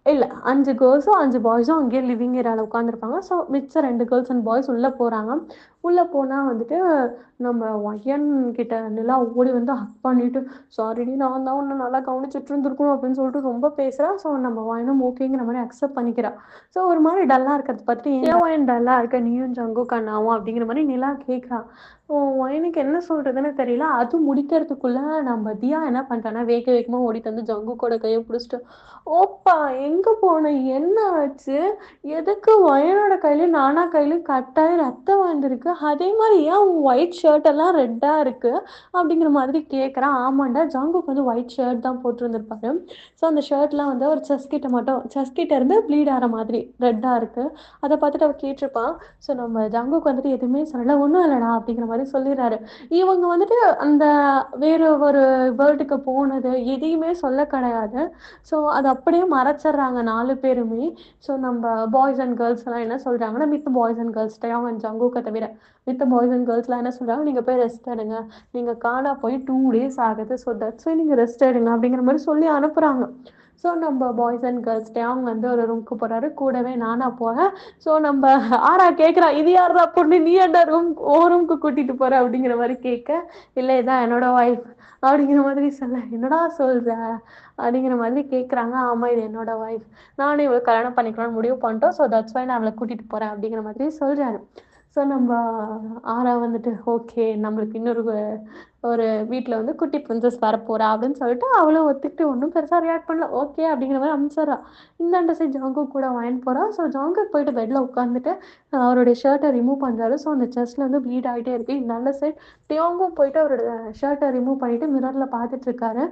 இல்லை 5 கேர்ள்ஸும் 5 பாய்ஸும் அங்கேயே லிவிங் ஏரியாவில் உட்காந்துருப்பாங்க. ஸோ மிச்சம் 2 கேர்ள்ஸ் அண்ட் பாய்ஸ் உள்ளே போகிறாங்க. உள்ளே போனால் வந்துட்டு நம்ம ஒயன் கிட்ட நிலா ஓடி வந்து ஹக் பண்ணிட்டு, சாரிடி நான் தான் உன்னை நல்லா கவனிச்சுட்டு இருந்திருக்கணும் அப்படின்னு சொல்லிட்டு ரொம்ப பேசுகிறா. ஸோ நம்ம ஒயனும் ஓகேங்கிற மாதிரி அக்செப்ட் பண்ணிக்கிறா. ஸோ ஒரு மாதிரி டல்லாக இருக்கிறத பற்றி ஏன் ஒயன் டல்லாக இருக்க, நீயும் ஜங்கு கண்ணாவும் அப்படிங்கிற மாதிரி நிலா கேட்குறா. ஒயனுக்கு என்ன சொல்கிறதுன்னு தெரியல. அது முடிக்கிறதுக்குள்ளே நம்ம தியா என்ன பண்ணிட்டான்னா வேக வேகமாக ஓடிட்டு வந்து ஜங்குக்கோட கையை பிடிச்சிட்டு, ஓப்பா எங்கே போன, என்ன ஆச்சு, எதுக்கு வயனோட கையிலையும் நானா கையிலையும் கட்டாயம் ரத்தம் வந்திருக்கு, அதே மாதிரி ஏன் உன் ஒயிட் ஷர்ட் எல்லாம் ரெட்டாக இருக்கு அப்படிங்கிற மாதிரி கேட்குறான். ஆமாண்டா, ஜங்குக்கு வந்து ஒயிட் ஷர்ட் தான் போட்டிருந்துருப்பாரு. ஸோ அந்த ஷர்ட்லாம் வந்து ஒரு செஸ்கிட்ட மட்டும் செஸ்கிட்ட இருந்து ப்ளீட் ஆகிற மாதிரி ரெட்டாக இருக்குது. அதை பார்த்துட்டு அவள் கேட்டிருப்பான். ஸோ நம்ம ஜங்குக்கு வந்துட்டு எதுவுமே சொல்லலை, ஒன்றும் இல்லைடா அப்படிங்கிற மாதிரி சொல்லிடுறாரு. இவங்க வந்துட்டு அந்த வேறு ஒரு வேர்ல்டுக்கு போனது எதையுமே சொல்ல கிடையாது. ஸோ அது அப்படியே மறைச்சிடுறாங்க 4 பேருமே. ஸோ நம்ம பாய்ஸ் அண்ட் கேர்ள்ஸ்லாம் என்ன சொல்கிறாங்கன்னா, மித்த பாய்ஸ் அண்ட் கேர்ள்ஸ்டையும் அவன் ஜங்குக்கை தவிர மித்த பாய்ஸ் அண்ட் கேர்ள்ஸ்லாம் என்ன சொல்கிறாங்க, நீங்கள் போய் ரெஸ்ட் எடுங்க, நீங்கள் காணா போய் 2 days ஆகுது, ஸோ தட்ஸ் வை நீங்கள் ரெஸ்ட் எடுங்க அப்படிங்கிற மாதிரி சொல்லி அனுப்புகிறாங்க. ஸோ நம்ம பாய்ஸ் அண்ட் கேர்ள்ஸ்டையும் அவங்க வந்து ஒரு ரூமுக்கு போகிறாரு, கூடவே நானா போகிறேன். ஸோ நம்ம ஆரா கேட்குறா, இது யாரா பொண்ணு, நீ என்ன ரூமுக்கு கூட்டிகிட்டு போகிற அப்படிங்கிற மாதிரி கேட்க, இல்லை இதான் என்னோட ஒய்ஃப் அப்படிங்கிற மாதிரி சொல்ல, என்னடா சொல்கிற அப்படிங்கிற மாதிரி கேட்குறாங்க. ஆமாம் இது என்னோட ஒய்ஃப், நானும் இவளை கல்யாணம் பண்ணிக்கலாம்னு முடிவு பண்ணிட்டோம், ஸோ தட்ஸ் வை நான் அவளை கூட்டிகிட்டு போகிறேன் அப்படிங்கிற மாதிரி சொல்கிறாரு. ஸோ நம்ம ஆரா வந்துட்டு ஓகே நம்மளுக்கு இன்னொரு ஒரு வீட்டில் வந்து குட்டி பிரின்சஸ் வரப்போறா அப்படின்னு சொல்லிட்டு அவளும் ஒத்துக்கிட்டு ஒன்றும் பெருசாக ரியாக்ட் பண்ணல, ஓகே அப்படிங்கிற மாதிரி அனுப்பிச்சிட்றா. இந்தாண்ட சைட் ஜாங்கு கூட வாங்கி போகிறா. ஸோ ஜாங்கு போயிட்டு பெட்டில் உட்காந்துட்டு அவருடைய ஷர்ட்டை ரிமூவ் பண்ணுறாரு. ஸோ அந்த செஸ்ட்ல வந்து ப்ளீட் ஆகிட்டே இருக்குது. இந்தாண்ட சைட் டியோங்கும் போயிட்டு அவரோட ஷர்ட்டை ரிமூவ் பண்ணிட்டு மிரரில் பார்த்துட்டு இருக்காரு.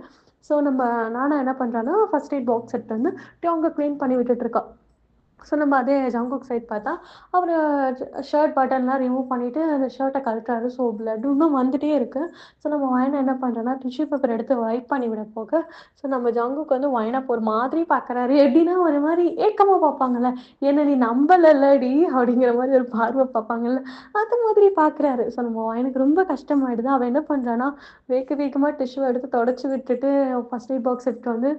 ஸோ நம்ம நானா என்ன பண்ணுறான்னா ஃபர்ஸ்ட் எய்ட் பாக்ஸ் எடுத்து வந்து டியோங்க க்ளீன் பண்ணி விட்டுட்டு இருக்கா. ஸோ நம்ம அதே ஜங்குக் சைட் பார்த்தா அவர் ஷர்ட் பட்டன்லாம் ரிமூவ் பண்ணிவிட்டு அந்த ஷர்ட்டை கழட்டுறாரு. ஸோ பிளட் இன்னும் வந்துகிட்டே இருக்குது. ஸோ நம்ம வயனை என்ன பண்ணுறோன்னா டிஷ்யூ பேப்பர் எடுத்து வைப் பண்ணி விட போக, ஸோ நம்ம ஜங்குக்கு வந்து வயனை ஒரு மாதிரி பார்க்குறாரு. எப்படின்னா ஒரு மாதிரி ஏக்கமாக பார்ப்பாங்கல்ல, என்ன நீ நம்பலடி அப்படிங்கிற மாதிரி ஒரு பார்வை பார்ப்பாங்கல்ல, அது மாதிரி பார்க்குறாரு. ஸோ நம்ம வயனுக்கு ரொம்ப கஷ்டமாயிடுது. அவன் என்ன பண்ணுறான்னா வேக வேகமாக டிஷ்யூ எடுத்து தொடச்சி விட்டுட்டு ஃபர்ஸ்ட் எய்ட் பாக்ஸ் எடுத்து வந்து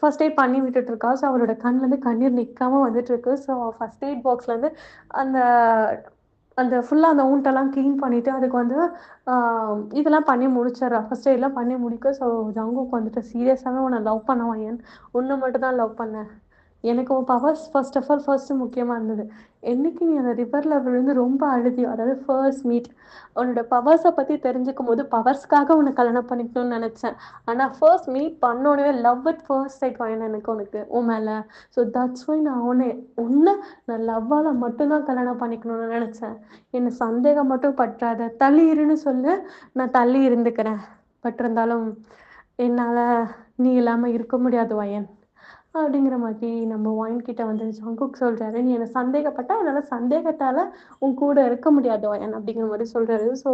ஃபர்ஸ்ட் எய்ட் பண்ணி விட்டுட்டு இருக்கா. ஸோ அவரோட கண்ணிலேருந்து கண்ணீர் நிற்காம வந்துட்டு இருக்கு. ஸோ ஃபர்ஸ்ட் எய்ட் பாக்ஸ்லேருந்து அந்த அந்த ஃபுல்லாக அந்த ஊண்டெல்லாம் க்ளீன் பண்ணிவிட்டு அதுக்கு வந்து இதெல்லாம் பண்ணி முடிச்சிட்றா, ஃபர்ஸ்ட் எய்ட்லாம் பண்ணி முடிக்க. ஸோ ஜங்குக்கு வந்துட்டு சீரியஸாகவே உன்னை லவ் பண்ண ஒன்று மட்டும் தான் லவ் பண்ணேன், எனக்கு உன் powers first of all first முக்கியமாக இருந்தது. என்னைக்கு நீ அந்த ரிவரில் விழுந்து ரொம்ப அழுதியோ, அதாவது ஃபர்ஸ்ட் மீட், உன்னோட பவர்ஸை பற்றி தெரிஞ்சுக்கும் போது பவர்ஸ்க்காக உன்னை கல்யாணம் பண்ணிக்கணும்னு நினச்சேன். ஆனால் ஃபர்ஸ்ட் மீட் பண்ணோடனே லவ் வித் ஃபர்ஸ்ட் சைட் வாங்கினேன் எனக்கு உனக்கு உன் மேலே. ஸோ தட்ஸ் வை நான் உன்னை நான் லவ்வால் மட்டும்தான் கல்யாணம் பண்ணிக்கணும்னு நினச்சேன். என்னை சந்தேகம் மட்டும் பற்றாத, தள்ளி இருன்னு சொல்லு, நான் தள்ளி இருந்துக்கிறேன். பட் இருந்தாலும் என்னால் நீ இல்லாமல் இருக்க முடியாது வயன் அப்படிங்கிற மாதிரி நம்ம ஒயின் கிட்ட வந்து ஜங்குக் சொல்கிறாரு. நீ என்னை சந்தேகப்பட்டா என்னால் சந்தேகத்தால் உன் கூட இருக்க முடியாது ஒயன் அப்படிங்கிற மாதிரி சொல்கிறாரு. ஸோ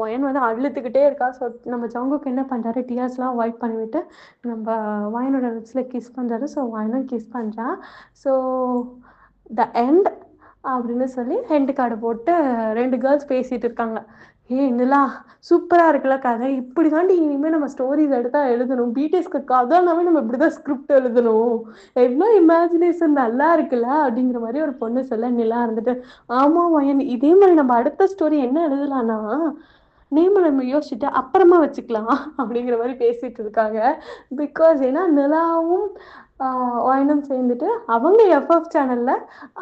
ஒயன் வந்து அழுத்துக்கிட்டே இருக்கா. ஸோ நம்ம ஜங்குக் என்ன பண்ணுறாரு, டியர்ஸ்லாம் அவாய்ட் பண்ணிவிட்டு நம்ம ஒயனோட லிப்ஸில் கிஸ் பண்ணுறாரு. ஸோ ஒயனும் கிஸ் பண்ணுறா. ஸோ த எண்ட் அப்படின்னு சொல்லி ஹெண்ட் கார்டு போட்டு 2 கேர்ள்ஸ் பேசிகிட்டு இருக்காங்க. ஏய் நிலா, சூப்பரா இருக்குல்ல கதை. இப்படி தாண்டி இனிமே நம்ம ஸ்டோரிஸ் எடுத்தா எழுதணும். பிடிஎஸ்க்கு கதைனாவே நம்ம இப்படிதான் ஸ்கிரிப்ட் எழுதணும். எவ்வளோ இமேஜினேஷன் நல்லா இருக்குல்ல அப்படிங்கிற மாதிரி ஒரு பொண்ணு சொல்ல, நிலா இருந்துட்டு ஆமா வயன் இதே மாதிரி நம்ம அடுத்த ஸ்டோரி என்ன எழுதலாம்னா நேம நம்ம யோசிச்சுட்டு அப்புறமா வச்சுக்கலாம் அப்படிங்கிற மாதிரி பேசிட்டு இருக்காங்க. பிகாஸ் ஏன்னா நிலாவும் வயனும் சேர்ந்துட்டு அவங்க எஃப்எஃப் சேனல்ல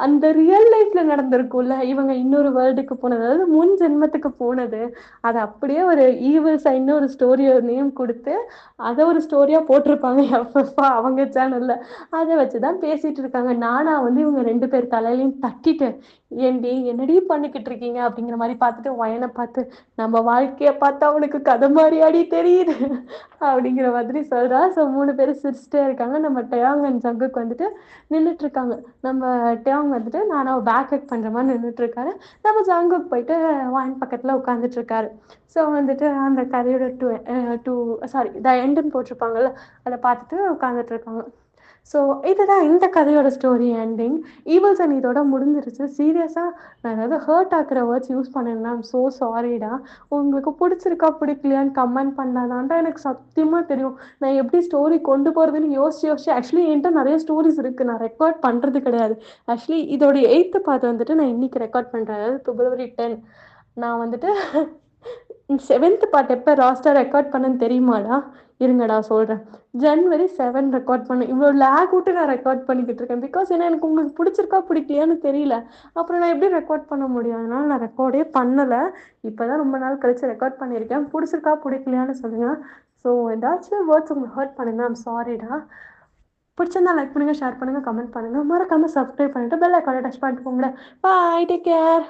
அந்த ரியல் லைஃப்ல நடந்திருக்கும்ல, இவங்க இன்னொரு வேர்ல்டுக்கு போனது, அதாவது முன் ஜென்மத்துக்கு போனது, அதை அப்படியே ஒரு ஈவில் சைன்னு ஒரு ஸ்டோரி நேம் கொடுத்து அதை ஒரு ஸ்டோரியா போட்டிருப்பாங்க எஃப்எஃப் அவங்க சேனல்ல. அதை வச்சுதான் பேசிட்டு இருக்காங்க. நானா வந்து இவங்க 2 பேர் தலையிலையும் தட்டிட்டு ஏண்டி என்னடி பண்ணிக்கிட்டு இருக்கீங்க அப்படிங்கிற மாதிரி பார்த்துட்டு வயனை பார்த்து நம்ம வாழ்க்கைய பார்த்தா அவனுக்கு கதை மாதிரியாடி தெரியுது அப்படிங்கிற மாதிரி சொல்றா. ஸோ 3 பேரும் சிரிச்சுட்டே இருக்காங்க. நம்ம டயாங் அண்ட் ஜங்குக்கு வந்துட்டு நின்றுட்டு இருக்காங்க. நம்ம டயாங் வந்துட்டு நானா பேக் ஹெக் பண்ற மாதிரி நின்றுட்டு இருக்காரு. நம்ம ஜங்குக்கு போயிட்டு வாயின் பக்கத்துல உட்காந்துட்டு இருக்காரு. ஸோ வந்துட்டு அந்த கதையோட டூ சாரி த எண்டுன்னு போட்டிருப்பாங்கல்ல, அதை பார்த்துட்டு உட்காந்துட்டு இருக்காங்க. ஸோ இதுதான் இந்த கதையோட ஸ்டோரி எண்டிங். ஈவல்ஸ் அண்ட் இதோட முடிஞ்சிருச்சு. சீரியஸாக நான் ஏதாவது ஹர்ட் ஆக்குற வேர்ட்ஸ் யூஸ் பண்ணேன்னா ஸோ சாரிடா. உங்களுக்கு பிடிச்சிருக்கா பிடிக்கலையான்னு கமெண்ட் பண்ணாதான்டா எனக்கு சத்தியமாக தெரியும் நான் எப்படி ஸ்டோரி கொண்டு போகிறதுன்னு யோசிச்சு ஆக்சுவலி என்கிட்ட நிறைய ஸ்டோரிஸ் இருக்குது, நான் ரெக்கார்ட் பண்ணுறது கிடையாது. ஆக்சுவலி இதோட 8th பார்ட் வந்துட்டு நான் இன்னைக்கு ரெக்கார்ட் பண்ணுறேன், அதாவது February 10. நான் வந்துட்டு 7th பார்ட் எப்போ லாஸ்ட்டாக ரெக்கார்ட் பண்ணேன்னு தெரியுமாடா? இருங்கடா சொல்கிறேன். January 7 ரெக்கார்ட் பண்ணேன். இவ்வளோ லேக் விட்டு நான் ரெக்கார்ட் பண்ணிக்கிட்டு இருக்கேன். பிகாஸ் ஏன்னா எனக்கு உங்களுக்கு பிடிச்சிருக்கா பிடிக்கலையான்னு தெரியல. அப்புறம் நான் எப்படி ரெக்கார்ட் பண்ண முடியும்? அதனால நான் ரெக்கார்டே பண்ணலை. இப்போ தான் ரொம்ப நாள் கழிச்சு ரெக்கார்ட் பண்ணியிருக்கேன். பிடிச்சிருக்கா பிடிக்கலையான்னு சொல்லுங்கள். ஸோ ஏதாச்சும் வேர்ட்ஸ் உங்களுக்கு ஹர்ட் பண்ணுங்க, ஐம் சாரிடா. பிடிச்சிருந்தா லைக் பண்ணுங்கள், ஷேர் பண்ணுங்கள், கமெண்ட் பண்ணுங்கள், மறக்காமல் சப்ஸ்கிரைப் பண்ணிவிட்டு பெல் ஐக்கானை டச் பண்ணிட்டு போங்களேன். பாய், டேக் கேர்.